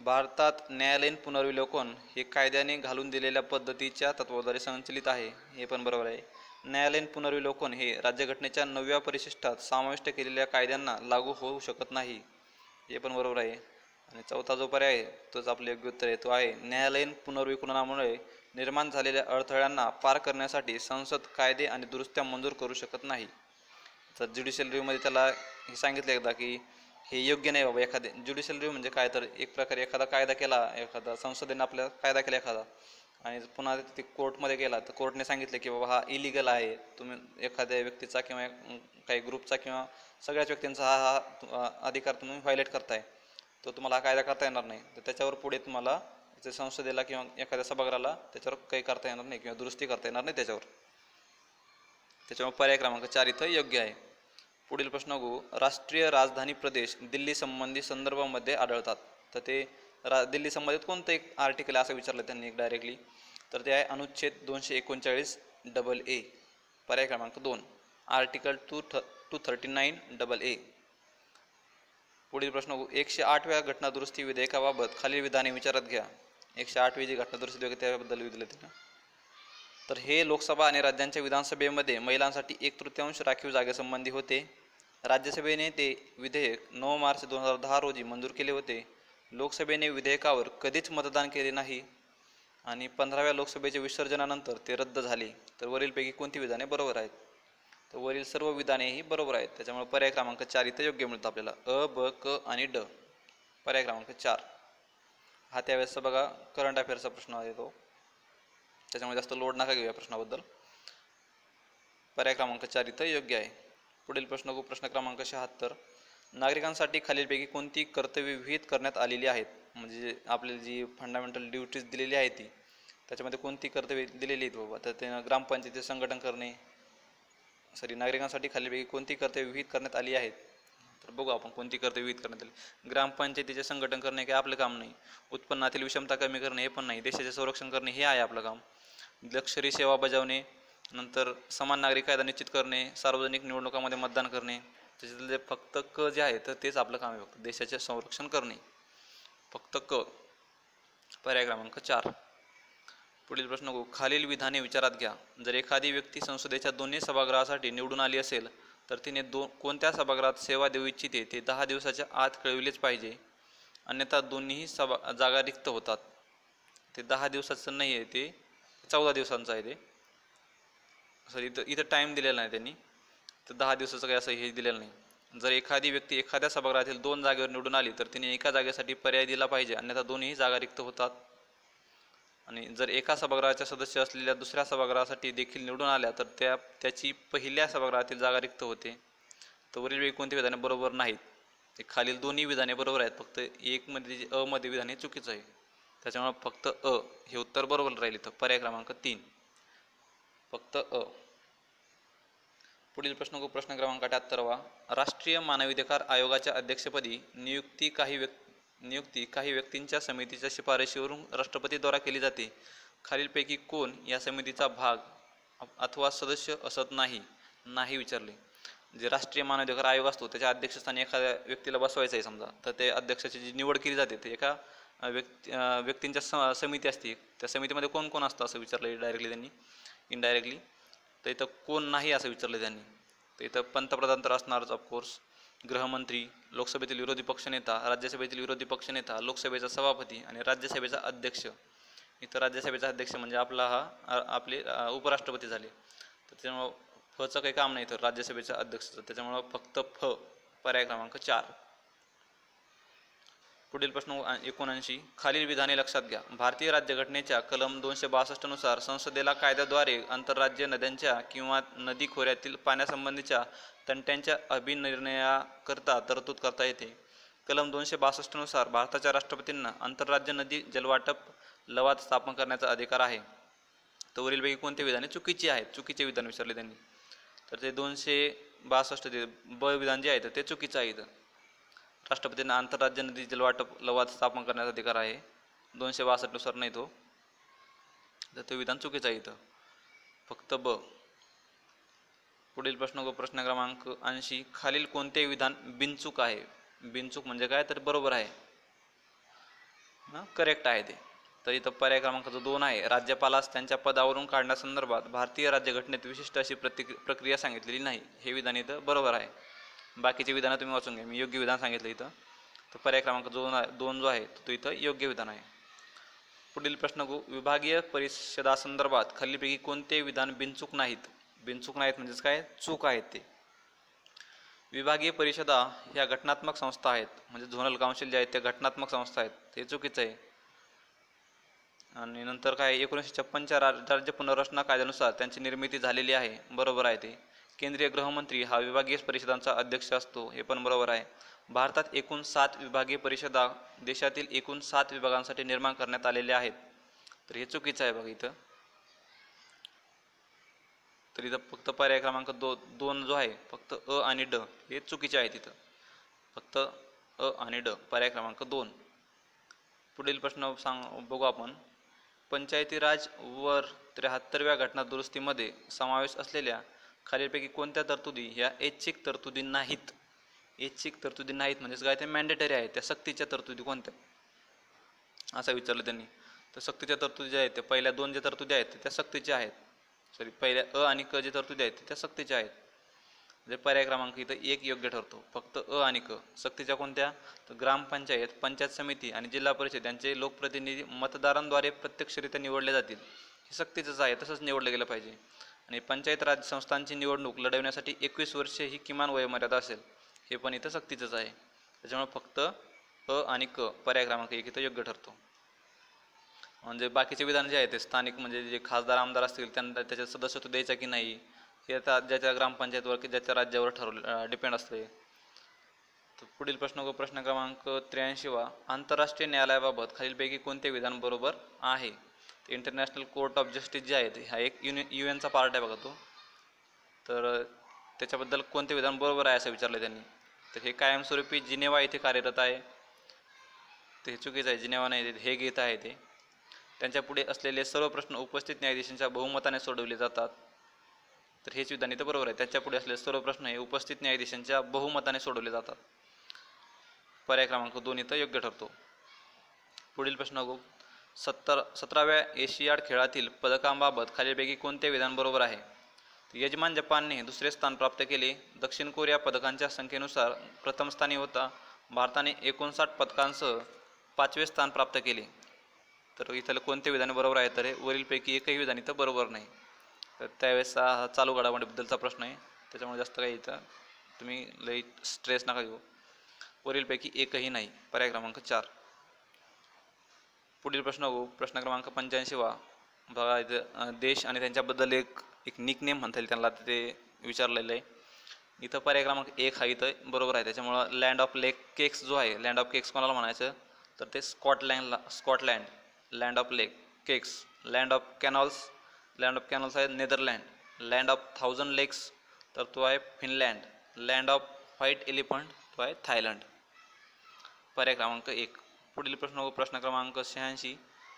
भारतात न्यायालयीन पुनर्विलोकन हे कायद्याने घालून दिलेल्या पद्धतीच्या तत्वाद्वारे संचलित आहे, हे पण बरोबर आहे. न्यायालयीन पुनर्विलोकन हे राज्यघटनेच्या 9व्या परिशिष्टात समाविष्ट केलेल्या कायद्यांना लागू होऊ शकत नाही, हे पण बरोबर आहे. आणि चौथा जो पर्याय आहे तोच आपले योग्य उत्तर आहे, तो आहे न्यायालयीन पुनर्विलोकनामुळे निर्माण झालेल्या अडथळ्यांना पार करण्यासाठी संसद कायदे आणि दुरुस्त्या मंजूर करू शकत नाही. तर ज्युडिशियल रिव्ह्यूमध्ये त्याला हे सांगितलं एकदा की हे योग्य नाही बाबा. एखादे ज्युडिशियल रिव्ह्यू म्हणजे काय, तर एक प्रकारे एखादा कायदा केला, एखादा संसदेने आपला कायदा केला एखादा आणि पुन्हा ते कोर्टमध्ये गेला तर कोर्टने सांगितलं की बाबा हा इलिगल आहे, तुम्ही एखाद्या व्यक्तीचा किंवा काही ग्रुपचा किंवा सगळ्याच व्यक्तींचा हा अधिकार तुम्ही व्हायलेट करताय, तो तुम्हाला हा कायदा करता येणार नाही. तर त्याच्यावर पुढे तुम्हाला संसदेला किंवा एखाद्या सभागृहाला त्याच्यावर काही करता येणार नाही किंवा दुरुस्ती करता येणार नाही त्याच्यावर. त्याच्यामुळे पर्याय क्रमांक 4 इथं योग्य आहे. पुढील प्रश्न बघू, राष्ट्रीय राजधानी प्रदेश दिल्ली संबंधी संदर्भामध्ये आढळतात. तर ते दिल्ली संबंधित कोणतं एक आर्टिकल आहे असं विचारलं त्यांनी एक डायरेक्टली. तर ते आहे अनुच्छेद 239 AA. पर्याय क्रमांक 2 आर्टिकल 239 AA. पुढील प्रश्न बघू, 108व्या घटनादुरुस्ती विधेयकाबाबत खालील विधाने विचारात घ्या. 108वी जी घटनादुरुस्ती विधेयक त्याबद्दल विधेयक दिलं. तर हे लोकसभा आणि राज्यांच्या विधानसभेमध्ये महिलांसाठी 1/3 राखीव जागेसंबंधी होते. राज्यसभेने ते विधेयक 9 मार्च 2010 रोजी मंजूर केले होते. लोकसभेने विधेयकावर कधीच मतदान केले नाही आणि 15व्या लोकसभेच्या विसर्जनानंतर ते रद्द झाले. तर वरीलपैकी कोणती विधाने बरोबर आहेत? तर वरील सर्व विधानेही बरोबर आहेत. त्याच्यामुळे पर्याय क्रमांक 4 इथं योग्य मिळतं आपल्याला. अ, ब, क आणि ड. पर्याय क्रमांक 4 हा त्यावेळेस बघा करंट अफेअर्सचा प्रश्न येतो, त्याच्यामुळे जास्त लोड नका घेऊ या प्रश्नाबद्दल. पर्याय क्रमांक 4 इथं योग्य आहे. पुढील प्रश्न बघू, प्रश्न क्रमांक 76. नागरिकांसाठी खालीलपैकी कोणती कर्तव्ये विहित करण्यात आलेली आहेत? म्हणजे आपल्याला जी फंडामेंटल ड्युटीज दिलेली आहे ती त्याच्यामध्ये कोणती कर्तव्ये दिलेली आहेत बाबा? तर ते ग्रामपंचायतीचे संघटन करणे, नागरिकांसाठी खालीलपैकी कोणती कर्तव्ये विहित करण्यात आली आहेत? तर बघू आपण कोणती कर्तव्ये विहित करण्यात आली. ग्रामपंचायतीचे संघटन करणे काही आपलं काम नाही. उत्पन्नातील विषमता कमी करणे हे पण नाही. देशाचे संरक्षण करणे हे आहे आपलं काम. लष्करी सेवा बजावणे, नंतर समान नागरिक कायदा निश्चित करणे, सार्वजनिक निवडणुकांमध्ये मतदान करणे. त्याच्यातले जे फक्त क जे आहे तर तेच आपलं काम आहे, फक्त देशाचे संरक्षण करणे, फक्त क. पर्याय क्रमांक 4. पुढील प्रश्न बघू, खालील विधाने विचारात घ्या. जर एखादी व्यक्ती संसदेच्या दोन्ही सभागृहासाठी निवडून आली असेल तर तिने कोणत्या सभागृहात सेवा देऊ इच्छिते ते 10 दिवसाच्या आत कळविलेच पाहिजे, अन्यथा दोन्ही जागा रिक्त होतात. ते 10 दिवसाचं नाही आहे, ते 14 दिवसांचं आहे. ते इथं टाईम दिलेला नाही त्यांनी, तर 10 दिवसाचं काही असं हे दिलेलं नाही. जर एखादी व्यक्ती एखाद्या सभागृहातील 2 जागेवर निवडून आली तर तिने एका जागेसाठी पर्याय दिला पाहिजे, अन्यथा दोन्ही जागा रिक्त होतात. आणि जर एका सभागृहाच्या सदस्य असलेल्या दुसऱ्या सभागृहासाठी देखील निवडून आल्या तर त्याची पहिल्या सभागृहातील जागा रिक्त होते. तर वरील कोणती विधाने बरोबर नाहीत? ते खालील दोन्ही विधाने बरोबर आहेत, फक्त एक मध्ये जे अ मध्ये विधान हे चुकीचं आहे. त्याच्यामुळे फक्त अ हे उत्तर बरोबर राहील इथं. पर्याय क्रमांक 3 फक्त अ. पुढील प्रश्न प्रश्न क्रमांक 78. राष्ट्रीय मानवाधिकार आयोगाच्या अध्यक्षपदी नियुक्ती काही व्यक्तींच्या समितीच्या शिफारशीवरून राष्ट्रपतीद्वारा केली जाते. खालीलपैकी कोण या समितीचा भाग अथवा सदस्य असत नाही विचारले. जे राष्ट्रीय मानवाधिकार आयोग असतो त्याच्या अध्यक्षस्थानी एखाद्या व्यक्तीला बसवायचं आहे समजा, तर ते अध्यक्षाची जी निवड केली जाते ते एका व्यक्तींच्या समिती असते. त्या समितीमध्ये कोण कोण असतं असं विचारलं डायरेक्टली त्यांनी. इनडायरेक्टली तर इथं कोण नाही असं विचारलं त्यांनी. तर इथं पंतप्रधान तर असणारच ऑफकोर्स, गृहमंत्री, लोकसभेतील विरोधी पक्षनेता, राज्यसभेतील विरोधी पक्षनेता, लोकसभेचा सभापती आणि राज्यसभेचा अध्यक्ष. इथं राज्यसभेचा अध्यक्ष म्हणजे आपले उपराष्ट्रपती झाले. तर त्याच्यामुळं फचं काही काम नाही तर राज्यसभेचा अध्यक्षाचं, त्याच्यामुळं फक्त फ. पर्याय क्रमांक 4. पुढील प्रश्न 79. खालील विधाने लक्षात घ्या. भारतीय राज्यघटनेच्या कलम 262 नुसार संसदेला कायद्याद्वारे आंतरराज्य नद्यांच्या किंवा नदी खोऱ्यातील पाण्यासंबंधीच्या तंट्यांच्या अभिनिर्णयाकरता तरतूद करता येते. कलम 262 नुसार भारताच्या राष्ट्रपतींना आंतरराज्य नदी जलवाटप लवाद स्थापन करण्याचा अधिकार आहे. तर वरीलपैकी कोणते विधाने चुकीची आहेत? चुकीचे विधान विचारले त्यांनी. तर ते 262 ते ब विधान जे आहे ते चुकीचं आहे. इथं राष्ट्रपतींना आंतरराज्य नदी जलवाटप लवाद स्थापन करण्याचा अधिकार आहे. 262 नुसार नाही तो. तर ते विधान चुकीचं आहे. इथं फक्त ब. पुढील प्रश्न क्रमांक 80. खालील कोणते विधान बिनचूक आहे? बिनचूक म्हणजे काय? तर बरोबर आहे ना, करेक्ट आहे ते. तर इथं पर्याय क्रमांक 2 आहे. राज्यपालास त्यांच्या पदावरून काढण्यासंदर्भात भारतीय राज्यघटनेत विशिष्ट अशी प्रक्रिया सांगितलेली नाही. हे विधान इथं बरोबर आहे. बाकीचे विधानं तुम्ही वाचून घ्या. मी योग्य विधान सांगितलं इथं. तर पर्याय क्रमांक 2 जो आहे तो इथं योग्य विधान आहे. पुढील प्रश्न विभागीय परिषदासंदर्भात खालीलपैकी कोणते विधान बिनचूक नाहीत? बिनचूक नाहीत म्हणजेच काय? चूक आहेत ते. विभागीय परिषदा ह्या घटनात्मक संस्था आहेत. म्हणजे झोनल काउन्सिल जे आहेत त्या घटनात्मक संस्था आहेत. ते चुकीचं आहे. आणि नंतर काय? 1956च्या राज्य पुनर्रचना कायद्यानुसार त्यांची निर्मिती झालेली आहे. बरोबर आहे ते. केंद्रीय गृहमंत्री हा विभागीय परिषदांचा अध्यक्ष असतो. हे पण बरोबर आहे. भारतात एकूण 7 विभागीय परिषदा देशातील एकूण 7 विभागांसाठी निर्माण करण्यात आलेल्या आहेत. तर हे चुकीचं आहे बघा इथं. तर इथं फक्त पर्याय क्रमांक 2 जो आहे फक्त अ आणि ड हे चुकीचे आहेत. इथं फक्त अ आणि ड पर्याय क्रमांक 2. पुढील प्रश्न बघू आपण. पंचायती राज वर 73व्या घटना दुरुस्तीमध्ये समावेश असलेल्या खालीलपैकी कोणत्या तरतुदी ह्या ऐच्छिक तरतुदी नाहीत? ऐच्छिक तरतुदी नाहीत म्हणजेच काय? ते मॅन्डेटरी आहेत. त्या सक्तीच्या तरतुदी कोणत्या असं विचारलं त्यांनी. तर सक्तीच्या तरतुदी ज्या आहेत त्या पहिल्या 2 ज्या तरतुदी आहेत त्या सक्तीच्या आहेत. पहिल्या अ आणि क जे तरतुदी आहेत त्या सक्तीच्या आहेत. म्हणजे पर्याय क्रमांक इथं 1 योग्य ठरतो. फक्त अ आणि क. सक्तीच्या कोणत्या? तर ग्रामपंचायत, पंचायत समिती आणि जिल्हा परिषद यांचे लोकप्रतिनिधी मतदारांद्वारे प्रत्यक्षरित्या निवडले जातील. हे सक्तीचंच आहे. तसंच निवडलं गेलं पाहिजे. आणि पंचायत राज संस्थांची निवडणूक लढवण्यासाठी 21 वर्षे ही किमान वयोमर्यादा असेल. हे पण इथं सक्तीचंच आहे. त्याच्यामुळे फक्त अ आणि क पर्याय क्रमांक 1 इथं योग्य ठरतो. म्हणजे बाकीचे विधान जे आहे ते स्थानिक म्हणजे जे खासदार आमदार असतील त्यांना त्याच्यात सदस्यत्व द्यायचा की नाही हे आता ज्याच्या ग्रामपंचायतवर की ज्याच्या राज्यावर ठरवलं डिपेंड असते. तर पुढील प्रश्न क्रमांक 83. आंतरराष्ट्रीय न्यायालयाबाबत खालीलपैकी कोणते विधान बरोबर आहे? International court of justice J आहे हा एक UN चा पार्ट आहे बघा तो. तर त्याच्याबद्दल कोणते विधान बरोबर आहे असं विचारलं त्यांनी. तर हे कायमस्वरूपी जिनेवा येथे कार्यरत आहे. ते चुकीचं आहे. जिनेवा नाही, हेग येत आहे ते. त्यांच्या पुढे असलेले सर्व प्रश्न उपस्थित न्यायाधीशांच्या बहुमताने सोडवले जातात. तर हेच विधान इथं बरोबर आहे. त्याच्या पुढे असलेले सर्व प्रश्न हे उपस्थित न्यायाधीशांच्या बहुमताने सोडवले जातात. पर्याय क्रमांक 2 इथं योग्य ठरतो. पुढील प्रश्न 17व्या एशियाड खेळातील पदकांबाबत खालीलपैकी कोणते विधान बरोबर आहे? यजमान जपानने 2रे स्थान प्राप्त केले. दक्षिण कोरिया पदकांच्या संख्येनुसार प्रथम स्थानी होता. भारताने 59 पदकांसह 5वे स्थान प्राप्त केले. तर इथं कोणते विधान बरोबर आहे? तर वरीलपैकी एकही विधान इथं बरोबर नाही. तर त्यावेळेस हा चालू घडामोडीबद्दलचा प्रश्न आहे. त्याच्यामुळे जास्त काही इथं तुम्ही लई स्ट्रेस नका घेऊ. वरीलपैकी एकही नाही. पर्याय क्रमांक 4. पुढील प्रश्न क्रमांक 85. बघा इथं देश आणि त्यांच्याबद्दल एक निकनेम म्हणता येईल त्यांना ते विचारलेलं आहे. इथं पर्याय क्रमांक 1 हा इथं बरोबर आहे. त्याच्यामुळं लँड ऑफ लेक केक्स जो आहे, लँड ऑफ केक्स कोणाला म्हणायचं? तर ते Scotland. Land of lake cakes. Land of canals आहे नेदरलँड. लँड ऑफ 1000 लेक्स तर तो आहे Finland. Land of white elephant तो आहे थायलंड. पर्याय क्रमांक 1. पुढील प्रश्न क्रमांक 86.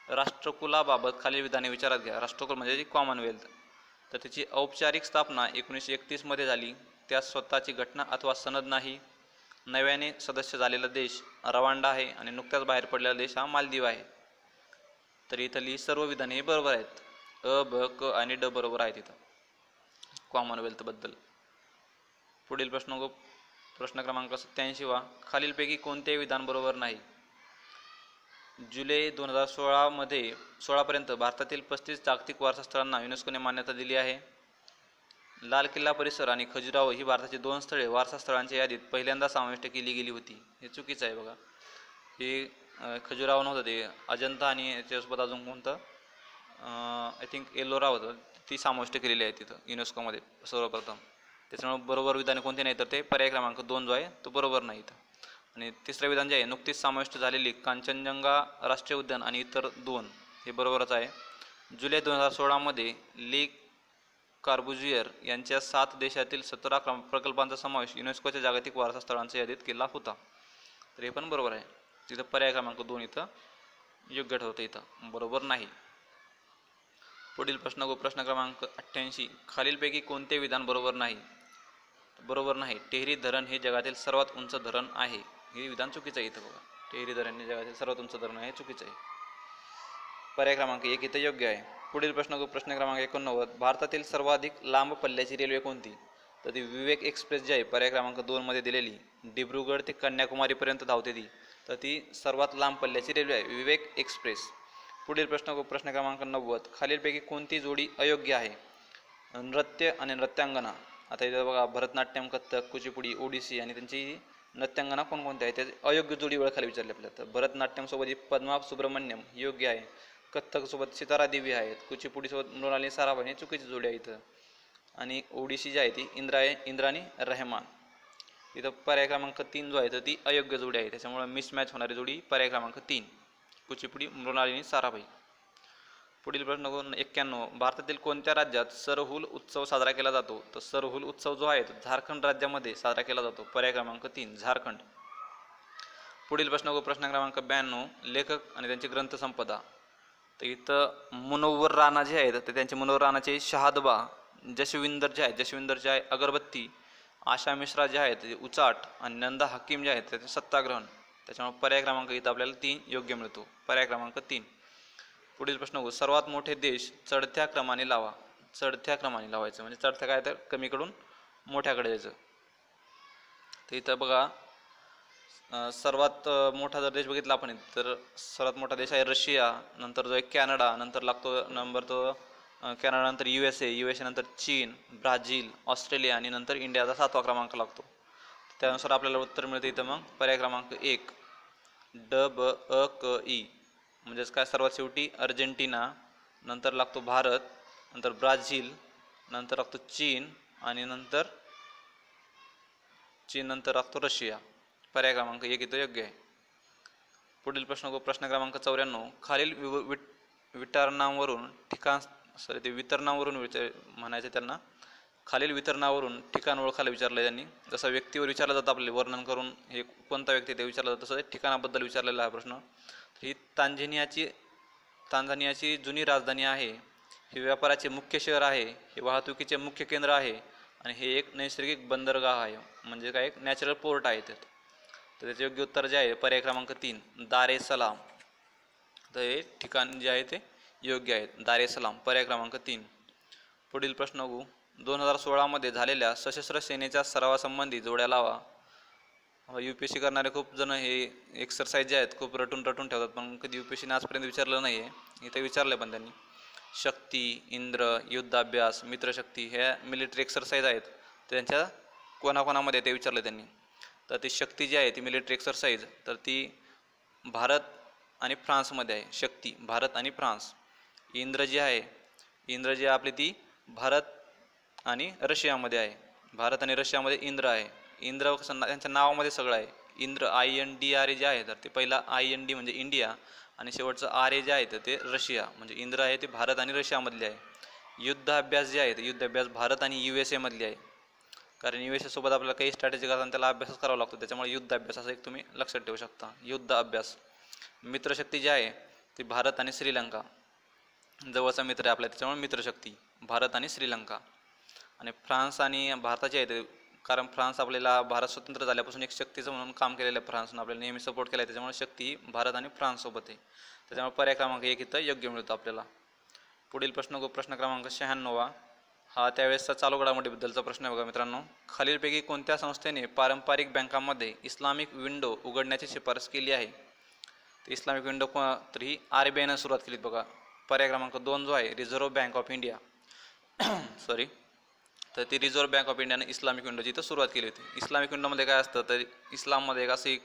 राष्ट्रकुलाबाबत खालील विधाने विचारात घ्या. राष्ट्रकुल म्हणजे कॉमनवेल्थ. तर त्याची औपचारिक स्थापना 1931 मध्ये झाली. त्यात स्वतःची घटना अथवा सनद नाही. नव्याने सदस्य झालेला देश रवांडा आहे आणि नुकत्याच बाहेर पडलेला देश हा मालदीव आहे. तर इथली सर्व विधाने बरोबर आहेत. अ, ब, क आणि ड बरोबर आहेत इथं कॉमनवेल्थ बद्दल. पुढील प्रश्न क्रमांक 87. खालीलपैकी कोणते विधान बरोबर नाही? जुलै 2016 पर्यंत भारतातील 35 जागतिक वारसा स्थळांना युनेस्कोने मान्यता दिली आहे. लाल किल्ला परिसर आणि खजुराहो ही भारताची 2 स्थळे वारसा स्थळांच्या यादीत पहिल्यांदा समाविष्ट केली गेली होती. हे चुकीचं आहे बघा. हे खजुराहो नव्हतं, ते अजंता आणि याच्यासोबत अजून कोणतं आय थिंक एलोरा होतं, ती समाविष्ट केलेली आहे तिथं युनेस्कोमध्ये सर्वप्रथम. त्याच्यामुळे बरोबर विधान कोणते नाही, तर ते पर्याय क्रमांक 2 जो आहे तो बरोबर नाही इथं. आणि तिसरं विधान जे आहे नुकतीच समाविष्ट झालेली कांचनजंगा राष्ट्रीय उद्यान आणि इतर 2 हे बरोबरच आहे. जुलै 2016मध्ये ली कार्बुजियर यांच्या 7 देशातील 17 प्रकल्पांचा समावेश युनेस्कोच्या जागतिक वारसा स्थळांच्या यादीत केला होता. तर हे पण बरोबर आहे. तिथं पर्याय क्रमांक 2 इथं योग्य ठरवतं, इथं बरोबर नाही. पुढील प्रश्न प्रश्न क्रमांक 88, खालीलपैकी कोणते विधान बरोबर नाही? बरोबर नाही, टेहरी धरण हे जगातील सर्वात उंच धरण आहे. हे विधान चुकीचं आहे इथं बघा. टेहरी धरण हे जगातील सर्वात उंच धरण आहे, चुकीचं आहे. पर्याय क्रमांक 1 इथं योग्य आहे. पुढील प्रश्न क्रमांक 89, भारतातील सर्वाधिक लांब पल्ल्याची रेल्वे कोणती? तर ती विवेक एक्सप्रेस जी आहे पर्याय क्रमांक 2 मध्ये दिलेली, डिब्रुगड ते कन्याकुमारीपर्यंत धावते ती, तर ती सर्वात लांब पल्ल्याची रेल्वे आहे, विवेक एक्सप्रेस. पुढील प्रश्न क्रमांक 90, खालीलपैकी कोणती जोडी अयोग्य आहे? नृत्य आणि नृत्यांगना. आता इथं बघा भरतनाट्यम, कथ्थक, कुचिपुडी, ओडिसी आणि त्यांची नृत्यांगना कोणकोणत्या आहेत, त्याची अयोग्य जोडी ओळखायला विचारले आपल्याला. तर भरतनाट्यमसोबत पद्मा सुब्रमण्यम योग्य आहे, कथ्थकसोबत सितारा देवी आहेत, कुचिपुडीसोबत मृणालिनी साराभाई ही चुकीची जोडी आहे इथं, आणि ओडिसी जी आहे ती इंद्राणी रहमान. इथं पर्याय क्रमांक 3 जो आहे तर ती अयोग्य जोडी आहे, त्याच्यामुळे मिसमॅच होणारी जोडी पर्याय क्रमांक 3 कुचिपुडी मृणालिनी साराभाई. पुढील प्रश्न 91, भारतातील कोणत्या राज्यात सरहुल उत्सव साजरा केला जातो? तर सरहुल उत्सव जो आहे तो झारखंड राज्यामध्ये साजरा केला जातो, पर्याय क्रमांक 3 झारखंड. पुढील प्रश्न क्रमांक 92, लेखक आणि त्यांची ग्रंथसंपदा. तर इथं मुनव्वर राणा जे आहेत तर त्यांचे मुनव्वर राणाचे शहादबा, जशविंदर जे आहेत जशविंदरचे आहे अगरबत्ती, आशा मिश्रा जे आहेत ते उचाट, आणि नंदा हकीम जे आहेत त्याचे सत्याग्रहण. त्याच्यामुळे पर्याय क्रमांक इथं आपल्याला 3 योग्य मिळतो, पर्याय क्रमांक 3. पुढील प्रश्न, सर्वात मोठे देश चढत्या क्रमाने लावा. चढत्या क्रमाने लावायचं म्हणजे चढत्या काय तर कमीकडून मोठ्याकडे जायचं. तर इथं बघा सर्वात मोठा जर देश बघितला आपण तर सर्वात मोठा देश आहे रशिया, नंतर जो आहे कॅनडा, नंतर लागतो नंबर तो कॅनडा नंतर USA नंतर चीन, ब्राझील, ऑस्ट्रेलिया आणि नंतर इंडियाचा 7वा क्रमांक लागतो. त्यानुसार आपल्याला उत्तर मिळते इथं मग पर्याय क्रमांक 1 DBEI, म्हणजेच काय सर्वात शेवटी अर्जेंटिना, नंतर लागतो भारत, नंतर ब्राझील, नंतर लागतो चीन आणि नंतर लागतो रशिया. पर्याय क्रमांक 1 इथं योग्य आहे. पुढील प्रश्न क्रमांक 94, खालील वितरणावरून म्हणायचे त्यांना, खालील वितरणावरून ठिकाण ओळखायला विचारलं आहे त्यांनी. जसं व्यक्तीवर विचारलं जातं आपले वर्णन करून हे कोणता व्यक्ती ते विचारलं जातं, तसं ठिकाणाबद्दल विचारलेला आहे प्रश्न. ही तांझानियाची जुनी राजधानी आहे, हे व्यापाराचे मुख्य शहर आहे, हे वाहतुकीचे मुख्य केंद्र आहे आणि हे एक नैसर्गिक बंदरगाह आहे, म्हणजे काय एक नॅचरल पोर्ट आहे तर त्याचे योग्य उत्तर जे आहे पर्याय क्रमांक 3 दार ए सलाम. तर हे ठिकाण जे आहे ते योग्य आहे, दार ए सलाम, पर्याय क्रमांक 3. पुढील प्रश्न 2016 मध्ये झालेल्या सशस्त्र सेनेच्या सरावासंबंधी जोड्या लावा. UPSC करणारे खूप जण हे एक्सरसाइज जे आहेत खूप रटून ठेवतात, पण कधी UPSC आजपर्यंत विचारलं नाही आहे. इथे विचारलं पण त्यांनी. शक्ती, इंद्र, युद्धाभ्यास, मित्रशक्ती ह्या मिलिटरी एक्सरसाइज आहेत, त्यांच्या कोणाकोणामध्ये ते विचारलं त्यांनी. तर ती शक्ती जी आहे ती मिलिटरी एक्सरसाइज तर ती भारत आणि फ्रान्समध्ये आहे. शक्ती भारत आणि फ्रान्स. इंद्र जी आहे आपली ती भारत आणि रशियामध्ये आहे. भारत आणि रशियामध्ये इंद्र आहे. इंद्र त्यांच्या नावामध्ये सगळं आहे. इंद्र INDRA जे आहे तर ते पहिला IND म्हणजे इंडिया आणि शेवटचं RA जे आहे तर ते रशिया, म्हणजे इंद्र आहे ते भारत आणि रशियामधले आहे. युद्धाभ्यास जे आहे युद्धाभ्यास भारत आणि USA मधले आहे, कारण USA सोबत आपल्याला काही स्ट्रॅटेजी करताना त्याला अभ्यासच करावा लागतो, त्याच्यामुळे युद्ध अभ्यास असं एक तुम्ही लक्षात ठेवू शकता, युद्ध अभ्यास. मित्रशक्ती जी आहे ती भारत आणि श्रीलंका, जवळचा मित्र आहे आपल्या, त्याच्यामुळे मित्रशक्ती भारत आणि श्रीलंका. आणि फ्रान्स आणि भारताचे आहे ते, कारण फ्रान्स आपल्याला भारत स्वतंत्र झाल्यापासून एक शक्तीचं म्हणून काम केलेलं आहे, फ्रान्सनं आपल्याला नेहमी सपोर्ट केला आहे, त्याच्यामुळे शक्ती भारत आणि फ्रान्ससोबत आहे. त्याच्यामुळे पर्याय क्रमांक 1 इथं योग्य मिळतो आपल्याला. पुढील प्रश्न क्रमांक 96 हा त्यावेळेसचा चालू घडामोडीबद्दलचा प्रश्न आहे बघा मित्रांनो. खालीलपैकी कोणत्या संस्थेने पारंपरिक बँकांमध्ये इस्लामिक विंडो उघडण्याची शिफारस केली आहे? तर इस्लामिक विंडो तर ही RBIनं सुरुवात केली बघा. पर्याय क्रमांक 2 जो आहे reserve bank of India sorry, तर ती रिझर्व्ह बँक ऑफ इंडियाने इस्लामिक विंडोची इथं सुरुवात केली होती. इस्लामिक विंडोमध्ये काय असतं तर इस्लाममध्ये एक अशी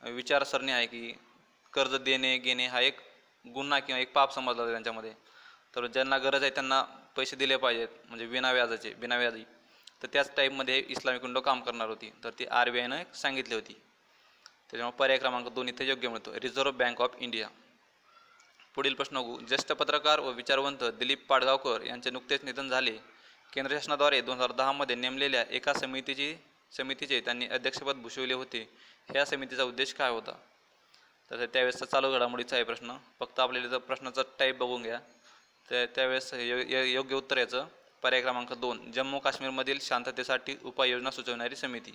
विचारसरणी आहे की कर्ज देणे घेणे हा एक गुन्हा किंवा एक पाप समजला जातो त्यांच्यामध्ये. तर ज्यांना गरज आहे त्यांना पैसे दिले पाहिजेत, म्हणजे बिना व्याजी. तर त्याच टाईपमध्ये इस्लामिक विंडो काम करणार होती. तर ती RBIनं सांगितली होती. त्याच्यामुळे पर्याय क्रमांक 2 इथे योग्य मिळतो, रिझर्व्ह बँक ऑफ इंडिया. पुढील प्रश्न बघू. ज्येष्ठ पत्रकार व विचारवंत दिलीप पाडगावकर यांचे नुकतेच निधन झाले. केंद्र शासनाद्वारे 2010 मध्ये नेमलेल्या एका समितीचे त्यांनी अध्यक्षपद भूषविले होते. ह्या समितीचा उद्देश काय होता? तर त्यावेळेसचा चालू घडामोडीचा आहे प्रश्न. फक्त आपल्याला जर प्रश्नाचा टाईप बघून घ्या. त्यावेळेस योग्य उत्तर याचं पर्याय क्रमांक 2, जम्मू काश्मीरमधील शांततेसाठी उपाययोजना सुचवणारी समिती.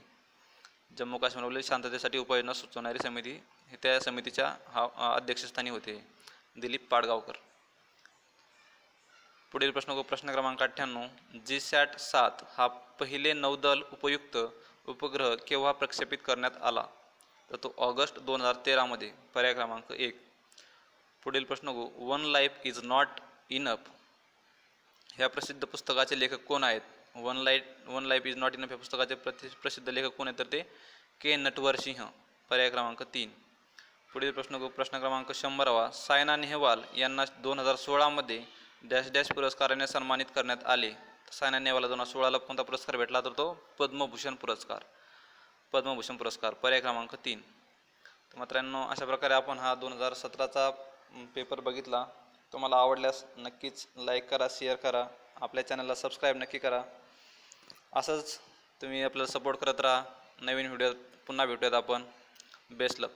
जम्मू काश्मीरमधील शांततेसाठी उपाययोजना सुचवणारी समिती हे त्या समितीच्या अध्यक्षस्थानी होते दिलीप पाडगावकर. पुढील प्रश्न प्रश्न क्रमांक 98, GSAT-7 हा पहिले नौदल उपयुक्त उपग्रह केव्हा प्रक्षेपित करण्यात आला? तर तो ऑगस्ट 2013 मध्ये. पर्याय क्रमांक 1. पुढील प्रश्न बघू. One life is not enough ह्या प्रसिद्ध पुस्तकाचे लेखक कोण आहेत? One life is not enough या पुस्तकाचे प्रसिद्ध लेखक कोण आहेत? तर ते के नटवरसिंह. पर्याय क्रमांक 3. पुढील प्रश्न क्रमांक 100. सायना नेहवाल यांना 2016 मध्ये डॅश डॅश पुरस्काराने सन्मानित करण्यात आले. सायना नेहवालला 2016ला कोणता पुरस्कार भेटला? तर तो पद्मभूषण पुरस्कार. पर्याय क्रमांक 3. तर मित्रांनो, अशा प्रकारे आपण हा 2017चा पेपर बघितला. तुम्हाला आवडल्यास नक्कीच लाईक करा, शेअर करा, आपल्या चॅनलला सबस्क्राईब नक्की करा. असंच तुम्ही आपल्याला सपोर्ट करत राहा. नवीन व्हिडिओ पुन्हा भेटूयात आपण. बेस्ट लक.